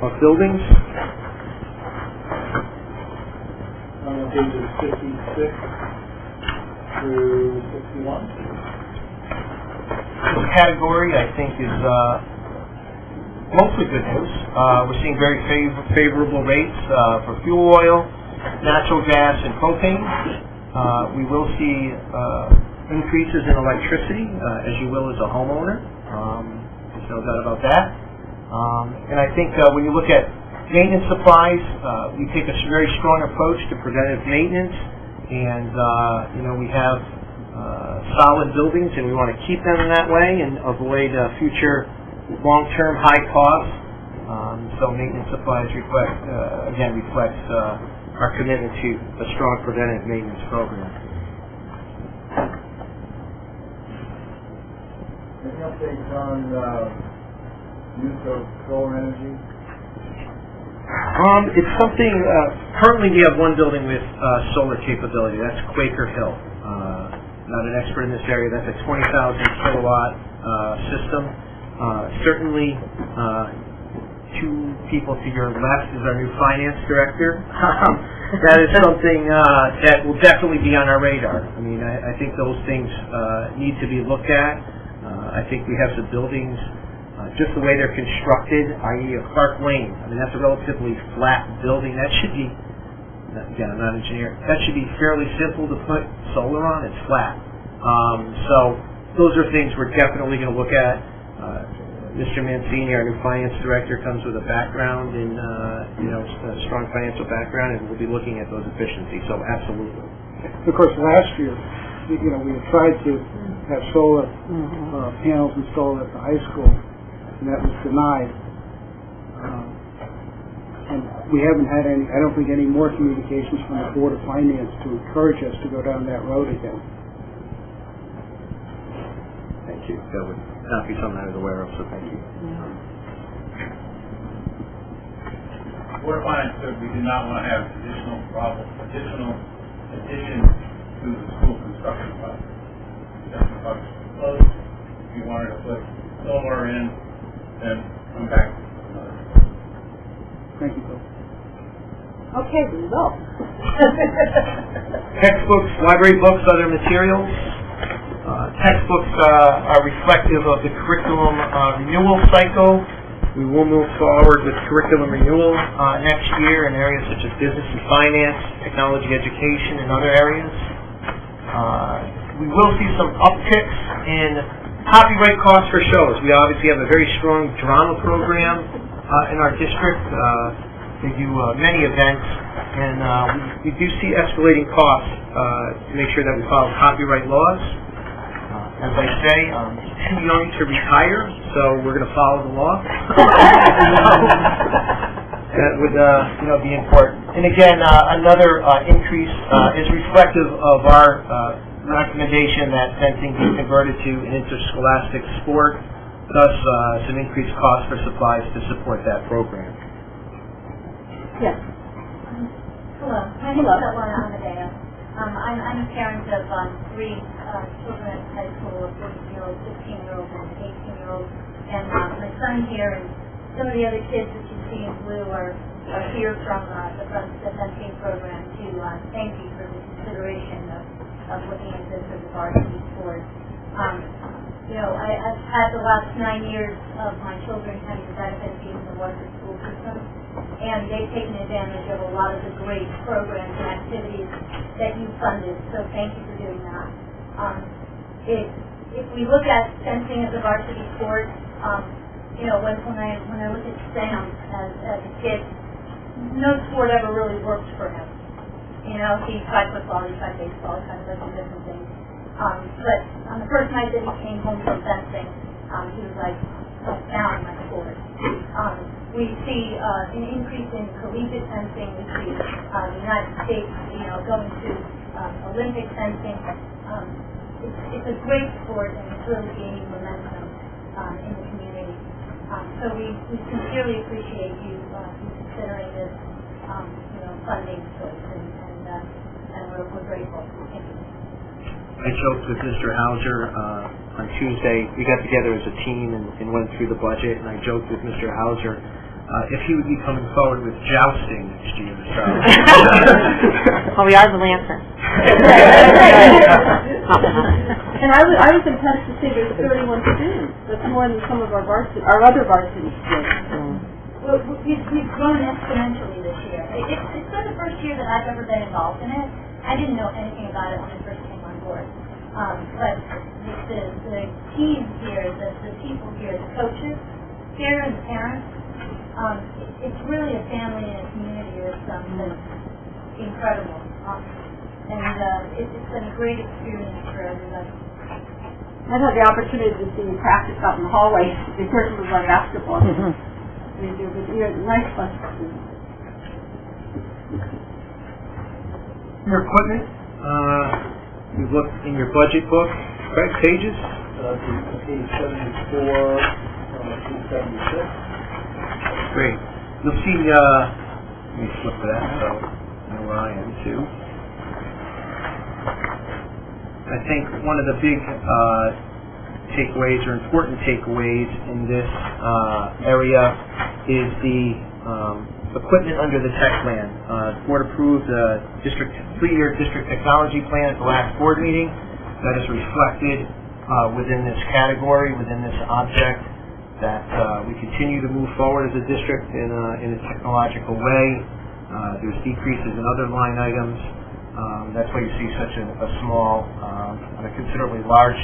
of buildings. On pages 56 through 61. This category, I think, is mostly good news. We're seeing very favorable rates for fuel oil, natural gas, and propane. We will see increases in electricity, as you will as a homeowner. There's no doubt about that. And I think when you look at maintenance supplies, we take a very strong approach to preventative maintenance, and we have solid buildings, and we want to keep them in that way and avoid future long-term high costs. So maintenance supplies reflects our commitment to a strong preventative maintenance program. Any updates on use of solar energy? It's something, currently we have one building with solar capability. That's Quaker Hill. Not an expert in this area. That's a 20,000 kilowatt system. Certainly, 2 people to your left is our new finance director. That is something that will definitely be on our radar. I mean, I think those things need to be looked at. I think we have some buildings, just the way they're constructed, i.e. Clark Lane. I mean, that's a relatively flat building. That should be, again, I'm not an engineer, that should be fairly simple to put solar on. It's flat. So those are things we're definitely going to look at. Mr. Mancini, our new finance director, comes with a background in, a strong financial background, and we'll be looking at those efficiencies. So absolutely. Of course, last year, we had tried to have solar panels installed at the high school, and that was denied. And we haven't had any, I don't think, any more communications from the Board of Finance to encourage us to go down that road again. Thank you. That would not be something I was aware of, so thank you. Board of Finance said we did not want to have additional additions to the school construction project. That's the project closed. If you wanted to put solar in, then come back. Thank you, Bill. Okay, results. Textbooks, library books, other materials. Textbooks are reflective of the curriculum renewal cycle. We will move forward with curriculum renewal next year in areas such as business and finance, technology education, and other areas. We will see some upticks in copyright costs for shows. We obviously have a very strong drama program in our district. We do many events, and we do see escalating costs to make sure that we follow copyright laws. As I say, I'm too young to retire, so we're going to follow the law. That would, be important. And again, another increase is reflective of our recommendation that fencing be converted to an interscholastic sport, thus some increased costs for supplies to support that program. Yes. Hello. My name is Atlanta Amadeo. I'm a parent of three children at high school, a 14-year-old, 15-year-old, and an 18-year-old. And my son here and some of the other kids that you see in blue are here from the fencing program to thank you for the consideration of looking at this as a varsity sport. I've had the last 9 years of my children having the benefit of being in the Waterford school system, and they've taken advantage of a lot of the great programs and activities that you funded, so thank you for doing that. If we look at fencing as a varsity sport, when I look at Sam as a kid, no sport ever really worked for him. He tried football, he tried baseball, he tried a bunch of different things. But on the first night that he came home from fencing, he was like, I found my sport. We see an increase in collegiate fencing. We see the United States, going to Olympic fencing. It's a great sport, and it's really gaining momentum in the community. So we sincerely appreciate you considering this, funding choice, and we're grateful. Thank you. I joked with Mr. Hauser on Tuesday. We got together as a team and went through the budget, and I joked with Mr. Hauser if he would be coming forward with jousting next year. So. Well, we are the Lancer. And I was impressed to see there's 31 students. That's more than some of our other varsity sports. Well, we've grown exponentially this year. It's been the first year that I've ever been involved in it. I didn't know anything about it when I first came on board. But the team here, the people here, the coaches here, and the parents, it's really a family and a community that's incredible. It's been a great experience for everybody. I've had the opportunity to see you practice out in the hallway in person with our basketball. Nice bunch of students. Your equipment, you look in your budget book, right, pages? Page 74 through 76. Great. You'll see, let me flip to that so I know where I am too. I think one of the big takeaways or important takeaways in this area is the equipment under the tech plan. The board approved a 3-year district technology plan at the last board meeting. That is reflected within this category, within this object, that we continue to move forward as a district in a technological way. There's decreases in other line items. That's why you see such a small, on a considerably large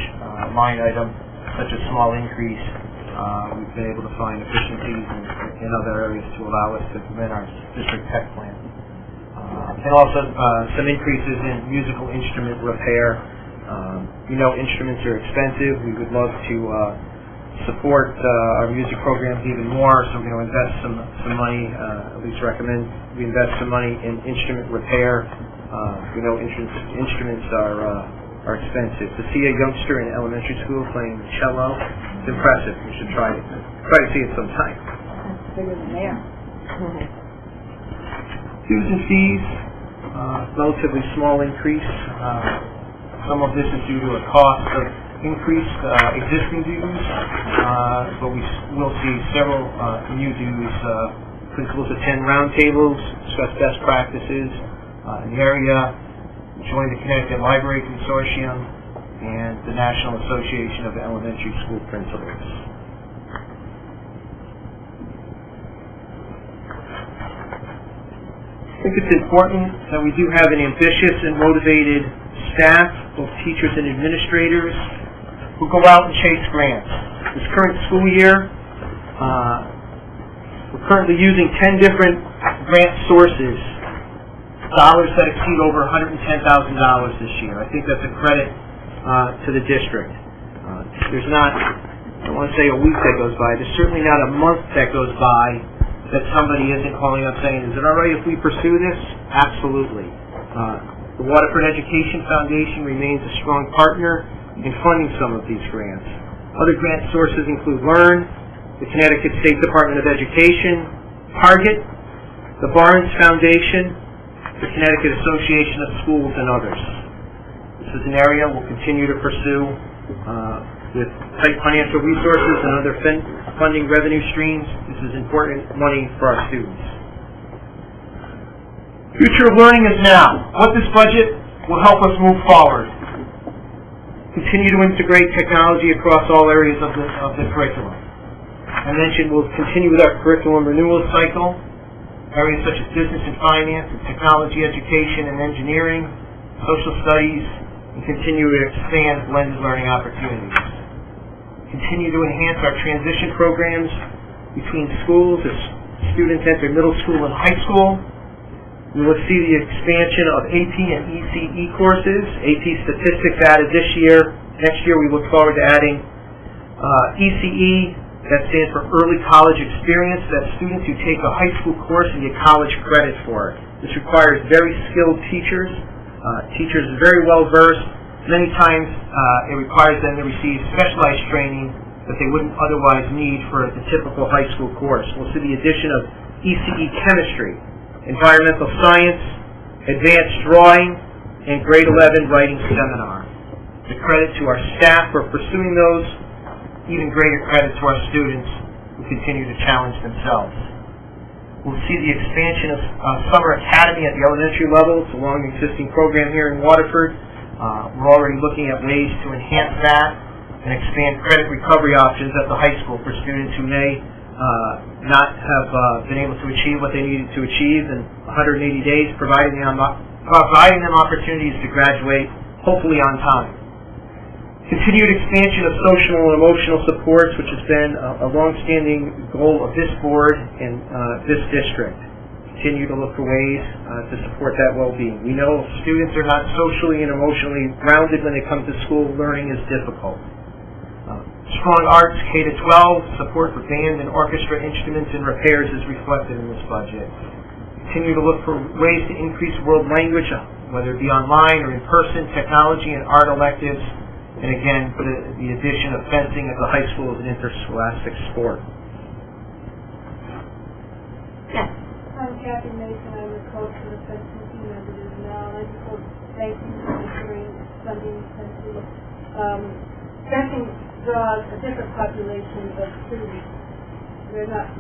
line item, such a small increase. We've been able to find efficiencies in other areas to allow us to implement our district tech plan. And also some increases in musical instrument repair. Instruments are expensive. We would love to support our music programs even more, so we're going to invest some money, at least recommend we invest some money in instrument repair. Instruments are expensive. To see a youngster in elementary school playing cello, it's impressive. You should try to see it sometime. That's bigger than there. Dues and fees, relatively small increase. Some of this is due to a cost of increased existing dues, but we will see several new dues. Principals attend roundtables, discuss best practices in the area, join the Connecticut Library Consortium, and the National Association of Elementary School Principals. think it's important that we do have an ambitious and motivated staff, both teachers and administrators, who go out and chase grants. This current school year, we're currently using 10 different grant sources, dollars that exceed over $110,000 this year. I think that's a credit to the district. There's not, I don't want to say a week that goes by, there's certainly not a month that goes by that somebody isn't calling up saying, is it all right if we pursue this? Absolutely. The Waterford Education Foundation remains a strong partner in funding some of these grants. Other grant sources include LEARN, the Connecticut State Department of Education, Target, the Barnes Foundation, the Connecticut Association of Schools, and others. This is an area we'll continue to pursue with tight financial resources and other funding revenue streams. This is important money for our students. Future of learning is now. What this budget will help us move forward. Continue to integrate technology across all areas of the curriculum. I mentioned we'll continue with our curriculum renewal cycle. Areas such as business and finance, and technology education and engineering, social studies, and continue to expand blended learning opportunities. Continue to enhance our transition programs between schools as students enter middle school and high school. We will see the expansion of AP and ECE courses. AP Statistics added this year. Next year we look forward to adding ECE, that stands for Early College Experience. That's students who take a high school course and get college credit for it. This requires very skilled teachers. Teachers are very well versed. Many times it requires them to receive specialized training that they wouldn't otherwise need for the typical high school course. We'll see the addition of ECE Chemistry, Environmental Science, Advanced Drawing, and Grade 11 Writing Seminar. The credit to our staff for pursuing those, even greater credit to our students who continue to challenge themselves. We'll see the expansion of Summer Academy at the elementary level. It's a long existing program here in Waterford. We're already looking at ways to enhance that and expand credit recovery options at the high school for students who may not have been able to achieve what they needed to achieve in 180 days, providing them opportunities to graduate, hopefully on time. Continued expansion of social and emotional supports, which has been a long-standing goal of this board and this district. Continue to look for ways to support that well-being. We know students are not socially and emotionally grounded when they come to school. Learning is difficult. Strong arts, K-12, support for band and orchestra instruments and repairs is reflected in this budget. Continue to look for ways to increase world language, whether it be online or in person, technology and art electives, and again, for the addition of fencing at the high school as an interscholastic sport. Yes. I'm Kathy Mason. I'm the coach for the fencing team as it is now. I just want to thank you for considering funding fencing. Fencing draws a different population of students. We're not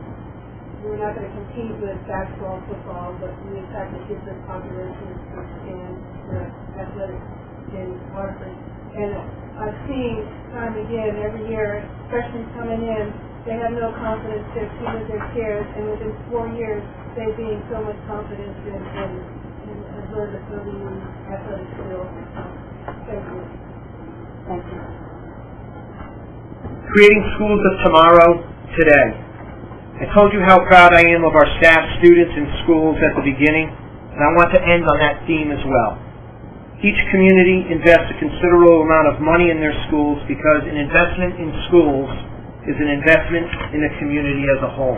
going to compete with basketball, football, but we attack a different population to expand the athletics in Waterford. And I've seen time again every year, freshmen coming in, they have no confidence to exceed their peers, and within 4 years, they gain so much confidence in observing athletic skills. Thank you. Thank you. Creating schools of tomorrow, today. I told you how proud I am of our staff, students, and schools at the beginning, and I want to end on that theme as well. Each community invests a considerable amount of money in their schools because an investment in schools is an investment in the community as a whole.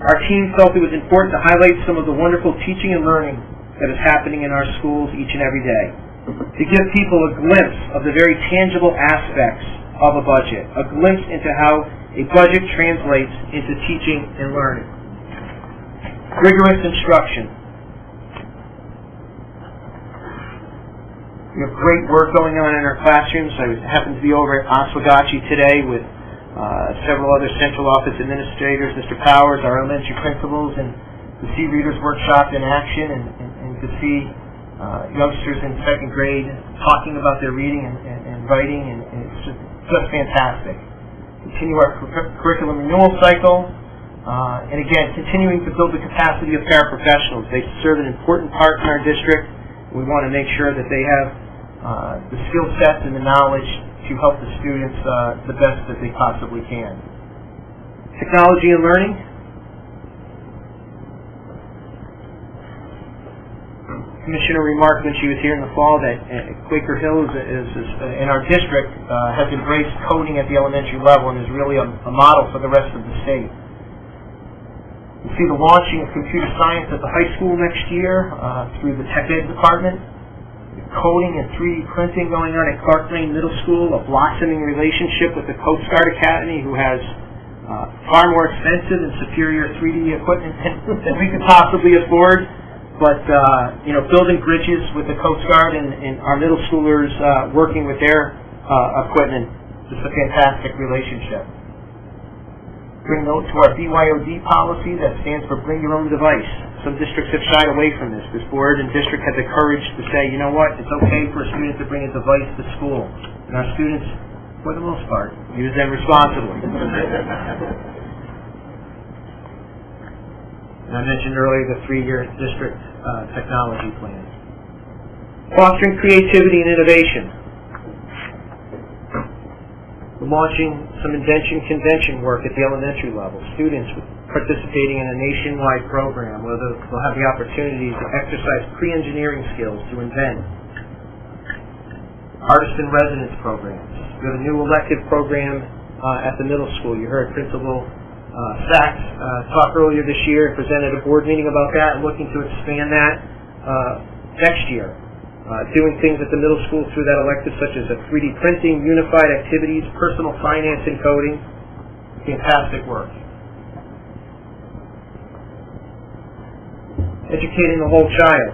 Our team felt it was important to highlight some of the wonderful teaching and learning that is happening in our schools each and every day, to give people a glimpse of the very tangible aspects of a budget, a glimpse into how a budget translates into teaching and learning. Rigorous instruction. We have great work going on in our classrooms. I happened to be over at Oswegatchie today with several other central office administrators, Mr. Powers, our elementary principals, and to see Reader's Workshop in action and to see youngsters in second grade talking about their reading and writing, and it's just fantastic. Continue our curriculum renewal cycle. And again, continuing to build the capacity of paraprofessionals. They serve an important part in our district. We want to make sure that they have the skill sets and the knowledge to help the students the best that they possibly can. Technology and learning. Commissioner remarked when she was here in the fall that Quaker Hill is in our district has embraced coding at the elementary level and is really a model for the rest of the state. You see the launching of computer science at the high school next year through the Tech Ed department. Coding and 3D printing going on at Clark Lane Middle School, a blossoming relationship with the Coast Guard Academy, who has far more expensive and superior 3D equipment than we could possibly afford. But, building bridges with the Coast Guard and our middle schoolers working with their equipment, just a fantastic relationship. Bring note to our BYOD policy that stands for Bring Your Own Device. Some districts have shied away from this. This board and district had the courage to say, you know what, it's okay for a student to bring a device to school. And our students, for the most part, use them responsibly. And I mentioned earlier the 3-year district technology plan. Fostering creativity and innovation. We're launching some invention convention work at the elementary level. Students participating in a nationwide program where they'll have the opportunity to exercise pre-engineering skills to invent. Artist in residence programs. We have a new elective program at the middle school. You heard Principal Sachs talk earlier this year and presented a board meeting about that and looking to expand that next year. Doing things at the middle school through that elective, such as 3D printing, unified activities, personal finance and coding. Fantastic work. Educating the whole child.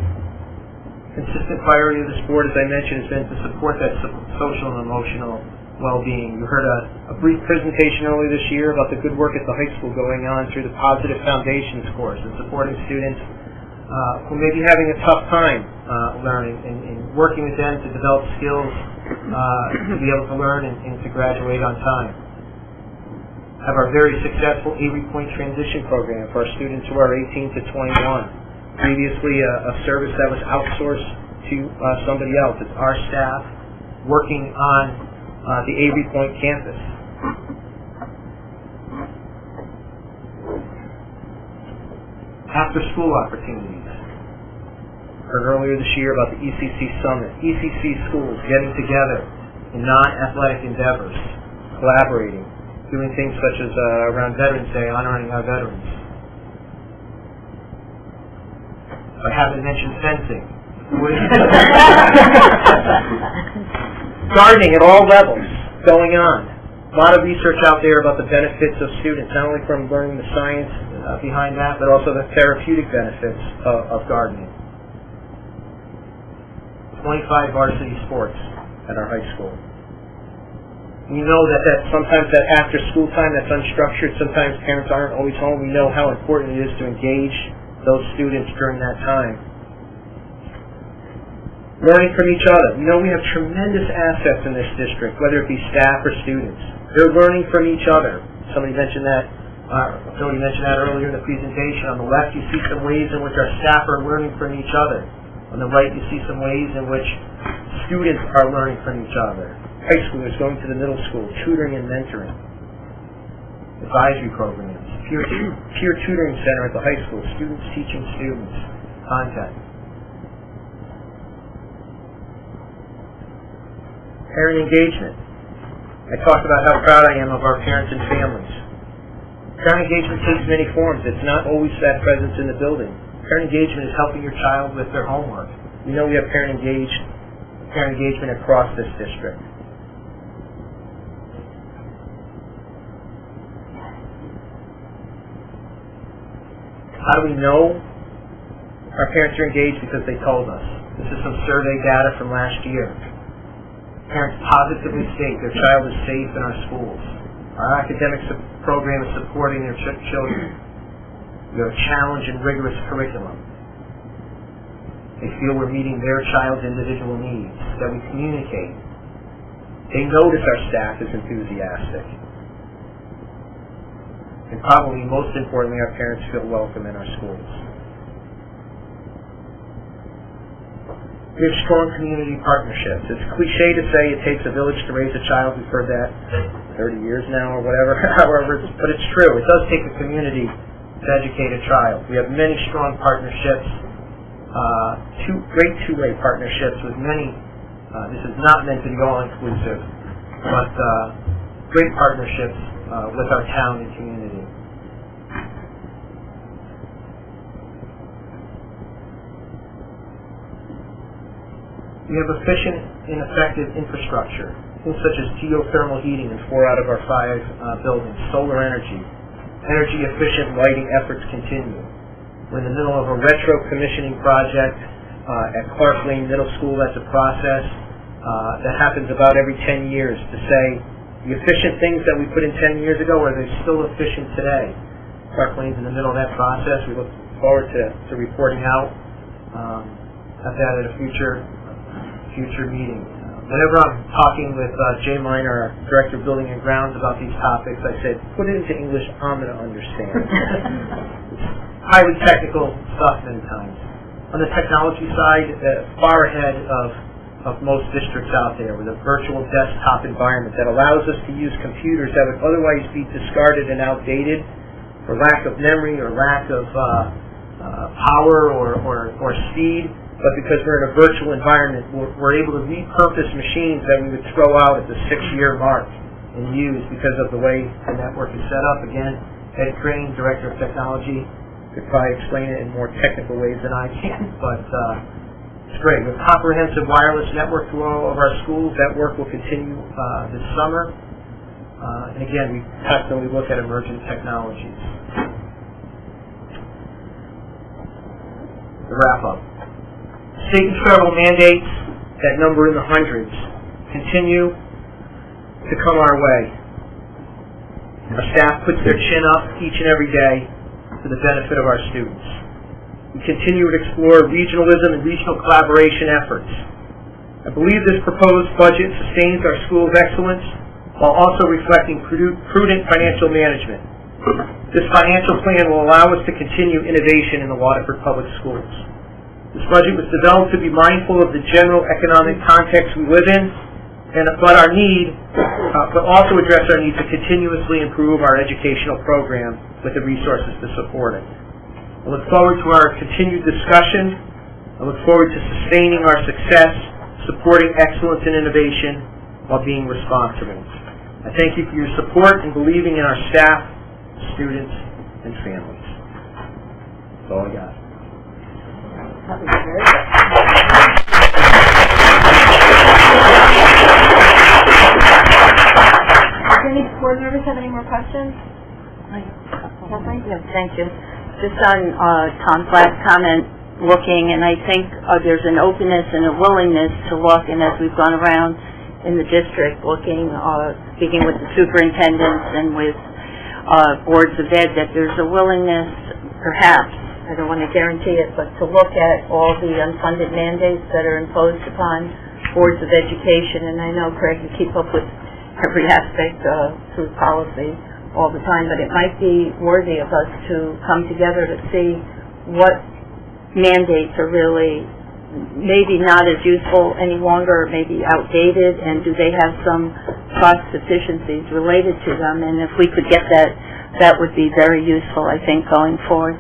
Consistent priority of this board, as I mentioned, has been to support that social and emotional well-being. You heard a brief presentation earlier this year about the good work at the high school going on through the Positive Foundations course and supporting students who may be having a tough time learning and working with them to develop skills to be able to learn and to graduate on time. Have our very successful Avery Point transition program for our students who are 18 to 21. Previously a service that was outsourced to somebody else. It's our staff working on the Avery Point campus. After-school opportunities. Heard earlier this year about the ECC Summit. ECC schools getting together in non-athletic endeavors, collaborating, doing things such as around Veterans Day, honoring our veterans. I haven't mentioned fencing. Gardening at all levels going on. A lot of research out there about the benefits of students, not only from learning the science behind that, but also the therapeutic benefits of gardening. 25 varsity sports at our high school. We know that sometimes that after school time that's unstructured, sometimes parents aren't always home. We know how important it is to engage those students during that time. Learning from each other. We know we have tremendous assets in this district, whether it be staff or students. They're learning from each other. Somebody mentioned that earlier in the presentation. On the left, you see some ways in which our staff are learning from each other. On the right, you see some ways in which students are learning from each other. High schoolers going to the middle school, tutoring and mentoring. Advisory programs. Peer tutoring center at the high school. Students teaching students. Content. Parent engagement. I talked about how proud I am of our parents and families. Parent engagement takes many forms. It's not always that presence in the building. Parent engagement is helping your child with their homework. We know we have parent engagement across this district. How do we know our parents are engaged? Because they told us. This is some survey data from last year. Parents positively state their child is safe in our schools. Our academic program is supporting their children. We have a challenge and rigorous curriculum. They feel we're meeting their child's individual needs, that we communicate. They notice our staff is enthusiastic. and probably most importantly, our parents feel welcome in our schools. We have strong community partnerships. It's cliche to say it takes a village to raise a child. We've heard that 30 years now or whatever, however, but it's true. It does take a community to educate a child. We have many strong partnerships, great two-way partnerships with many. This is not meant to be all-inclusive, but great partnerships with our town and community. We have efficient and effective infrastructure, things such as geothermal heating in 4 out of our 5 buildings, solar energy, energy-efficient lighting efforts continue. We're in the middle of a retro commissioning project at Clark Lane Middle School. That's a process that happens about every 10 years to say the efficient things that we put in 10 years ago, are they still efficient today? Clark Lane's in the middle of that process. We look forward to reporting out at that at a future meeting. Whenever I'm talking with Jay Miner, our Director of Building and Grounds, about these topics, I said, put it into English I'm going to understand. It's highly technical stuff many times. On the technology side, far ahead of most districts out there with a virtual desktop environment that allows us to use computers that would otherwise be discarded and outdated for lack of memory or lack of power or speed. But because we're in a virtual environment, we're able to repurpose machines that we would throw out at the 6-year mark and use because of the way the network is set up. Again, Ed Crane, Director of Technology, could probably explain it in more technical ways than I can, but it's great. We have a comprehensive wireless network through all of our schools. That work will continue this summer. And again, we constantly look at emerging technologies. To wrap up. State and federal mandates that number in the hundreds continue to come our way. Our staff puts their chin up each and every day for the benefit of our students. We continue to explore regionalism and regional collaboration efforts. I believe this proposed budget sustains our school's excellence while also reflecting prudent financial management. This financial plan will allow us to continue innovation in the Waterford Public Schools. This budget was developed to be mindful of the general economic context we live in, but also address our need to continuously improve our educational program with the resources to support it. I look forward to our continued discussion. I look forward to sustaining our success, supporting excellence and innovation while being responsible. I thank you for your support and believing in our staff, students, and families. That's all I got. That was very good. Do any board members have any more questions? No, thank you. Just on Tom Flatt's comment, looking, and I think there's an openness and a willingness to look, and as we've gone around in the district looking, speaking with the superintendents and with boards of ed, that there's a willingness, perhaps, I don't want to guarantee it, but to look at all the unfunded mandates that are imposed upon boards of education. And I know, Craig, you keep up with every aspect through policy all the time, but it might be worthy of us to come together to see what mandates are really maybe not as useful any longer, maybe outdated, and do they have some cost efficiencies related to them. And if we could get that, that would be very useful, I think, going forward.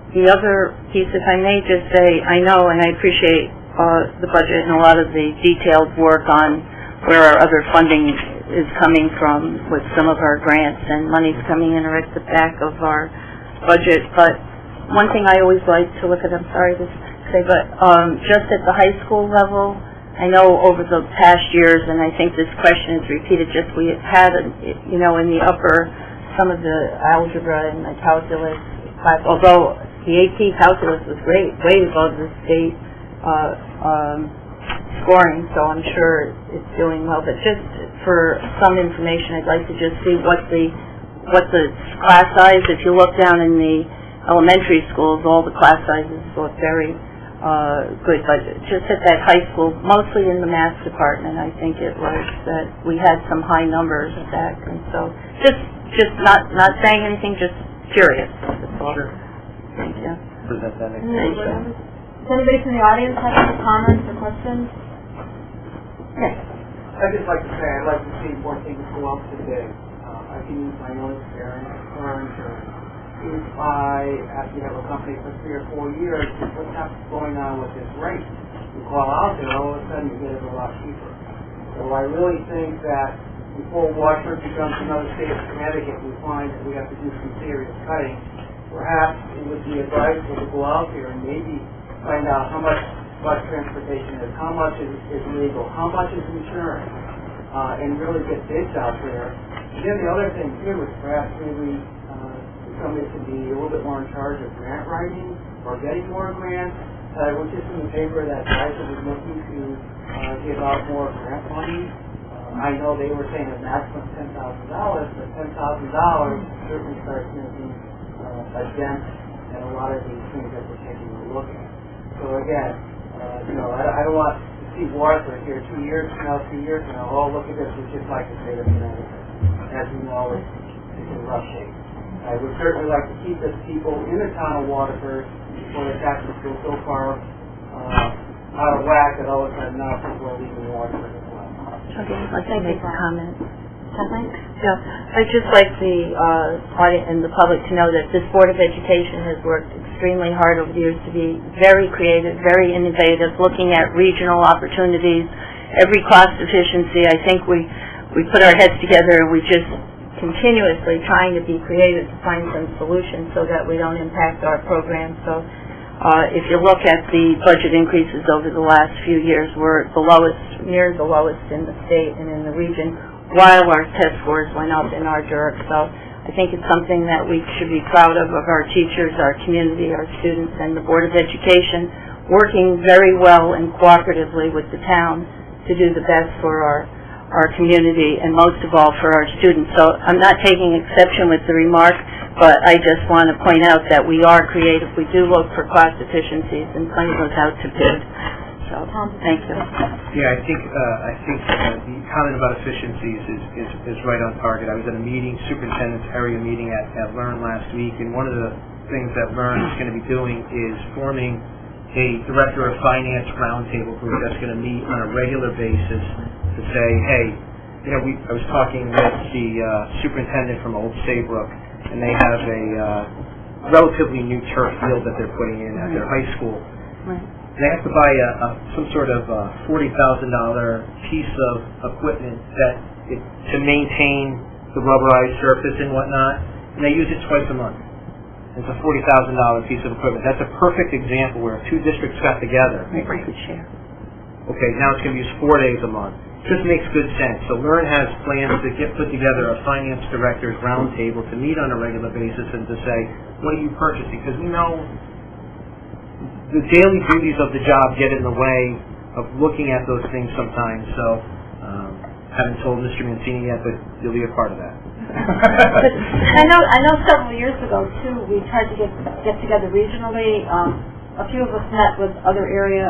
The other piece, if I may just say, I know and I appreciate the budget and a lot of the detailed work on where our other funding is coming from with some of our grants and money's coming in right at the back of our budget. But one thing I always like to look at, I'm sorry to say, but just at the high school level, I know over the past years, and I think this question is repeated, just we had, in the upper, some of the algebra and the calculus class, although the AP calculus was great, way above the state scoring, so I'm sure it's doing well. But just for some information, I'd like to just see what the class size. If you look down in the elementary schools, all the class sizes look very good. But just at that high school, mostly in the math department, I think it was that we had some high numbers back, and so just just not saying anything, just curious. Sure. Thank you. Present that next Does anybody from the audience have any comments or questions? Yes. I'd just like to say, I'd like to see more things go up today. I can use my own experience, car insurance. If after you have a company for 3 or 4 years, what's going on with this rate? You call out there, all of a sudden you get it a lot cheaper. So I really think that before Washington becomes another state of Connecticut, we find that we have to do some serious cutting. Perhaps it would be advisable to go out there and maybe find out how much bus transportation is, how much is legal, how much is insurance, and really get bids out there. And then the other thing too is perhaps maybe somebody could be a little bit more in charge of grant writing or getting more grants. It was just in the paper that guys was looking to give out more grant money. I know they were saying a maximum $10,000, but $10,000 certainly starts making a dent in a lot of these things that we're taking a look at. So again, I don't want to see Waterford here 2 years from now, 3 years from now, oh, look at this, it's just like the state of Connecticut. As we know, it's in rough shape. I would certainly like to keep the people in the town of Waterford before the taxes go so far out of whack that all of a sudden now people are leaving Waterford as well. Okay, I'd like to make a comment. Yeah, I'd just like the audience and the public to know that this Board of Education has worked extremely hard over the years to be very creative, very innovative, looking at regional opportunities, every cost efficiency. I think we put our heads together and we just continuously trying to be creative to find some solutions so that we don't impact our program. So if you look at the budget increases over the last few years, we're the lowest, near the lowest in the state and in the region, while our test scores went up in our district. So I think it's something that we should be proud of our teachers, our community, our students, and the Board of Education working very well and cooperatively with the town to do the best for our community and most of all for our students. So I'm not taking exception with the remark, but I just want to point out that we are creative. We do look for cost efficiencies and plenty goes out to bid. So, thank you. Yeah, I think the comment about efficiencies is right on target. I was at a meeting, superintendent's area meeting at LEARN last week, and one of the things that LEARN is going to be doing is forming a director of finance roundtable group that's going to meet on a regular basis to say, hey, I was talking with the superintendent from Old Saybrook, and they have a relatively new turf field that they're putting in at their high school. Right. They have to buy some sort of $40,000 piece of equipment to maintain the rubberized surface and whatnot, and they use it twice a month. It's a $40,000 piece of equipment. That's a perfect example where 2 districts got together. Everybody could share. Okay, now it's going to be used 4 days a month. Just makes good sense. So LEARN has plans to put together a finance director's roundtable to meet on a regular basis and to say, what are you purchasing? Because we know the daily duties of the job get in the way of looking at those things sometimes. So haven't told Mr. Mancini yet, but you'll be a part of that. I know several years ago too, we tried to get together regionally. A few of us met with other area,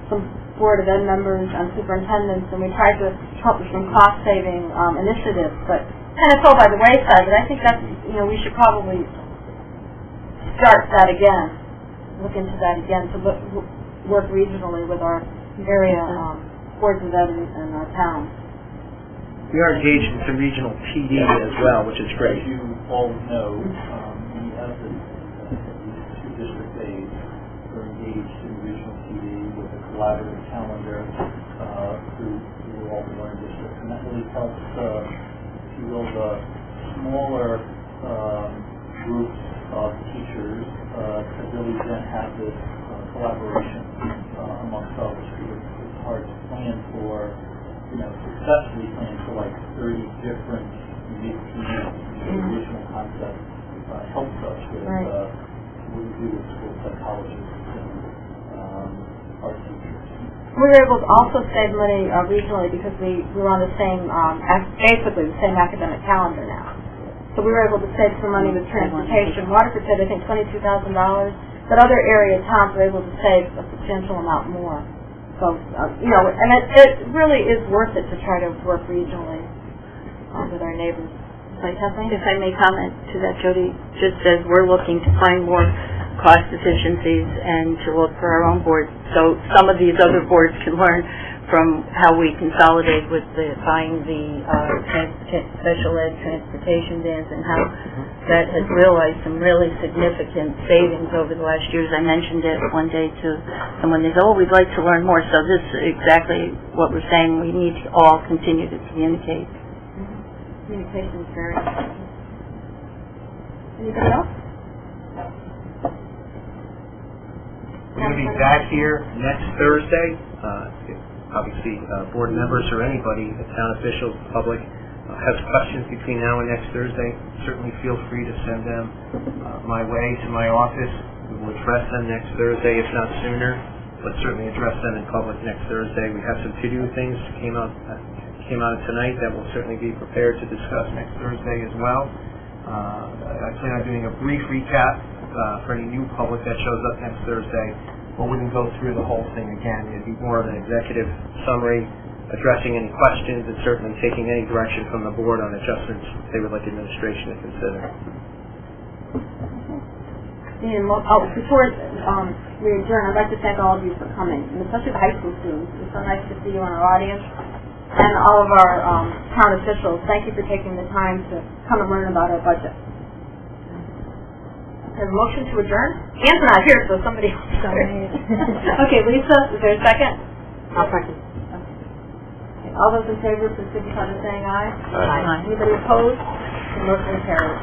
some Board of Ed members and superintendents, and we tried to come up with some cost-saving initiatives, but kind of fell by the wayside. But I think that's, we should probably start that again, look into that again, to work regionally with our area boards of ed in our towns. We are engaged in some regional PD as well, which is great. As you all know, we have these 2 district days. We're engaged in regional PD with a collaborative calendar through all the learning districts, and that really helps, if you will, the smaller groups of teachers to really then have this collaboration amongst all the students. It's hard to plan for, successfully plan for like 30 different unique communities. The original concept helps us with what we do with school psychologists and our teachers. We were able to also save money regionally because we were on the same, basically the same academic calendar now. So we were able to save some money with transportation. Waterford said, I think, $22,000, but other area towns were able to save a substantial amount more. So, and it really is worth it to try to work regionally with our neighbors. If I may comment to that, Jody, just as we're looking to find more cost efficiencies and to look for our own boards, so some of these other boards can learn from how we consolidate with buying the special ed transportation vans and how that has realized some really significant savings over the last years. I mentioned it one day to someone. They said, "Oh, we'd like to learn more." So this is exactly what we're saying. We need to all continue to communicate. Communication is very important. Anybody else? We're going to be back here next Thursday. Obviously, board members or anybody, town officials, public, has questions between now and next Thursday, certainly feel free to send them my way to my office. We will address them next Thursday, if not sooner, but certainly address them in public next Thursday. We have some to-do things came out of tonight that we'll certainly be prepared to discuss next Thursday as well. I plan on doing a brief recap for any new public that shows up next Thursday. We wouldn't go through the whole thing again. It'd be more of an executive summary, addressing any questions, and certainly taking any direction from the board on adjustments they would like administration to consider. And before we adjourn, I'd like to thank all of you for coming, and especially the high school students. It's so nice to see you in our audience, and all of our town officials. Thank you for taking the time to come and learn about our budget. Have a motion to adjourn? Ann's not here, so somebody else. Okay, Lisa, is there a second? I'll second. Okay. All those in favor, please signify by saying aye. Aye. Anybody opposed? The motion carries.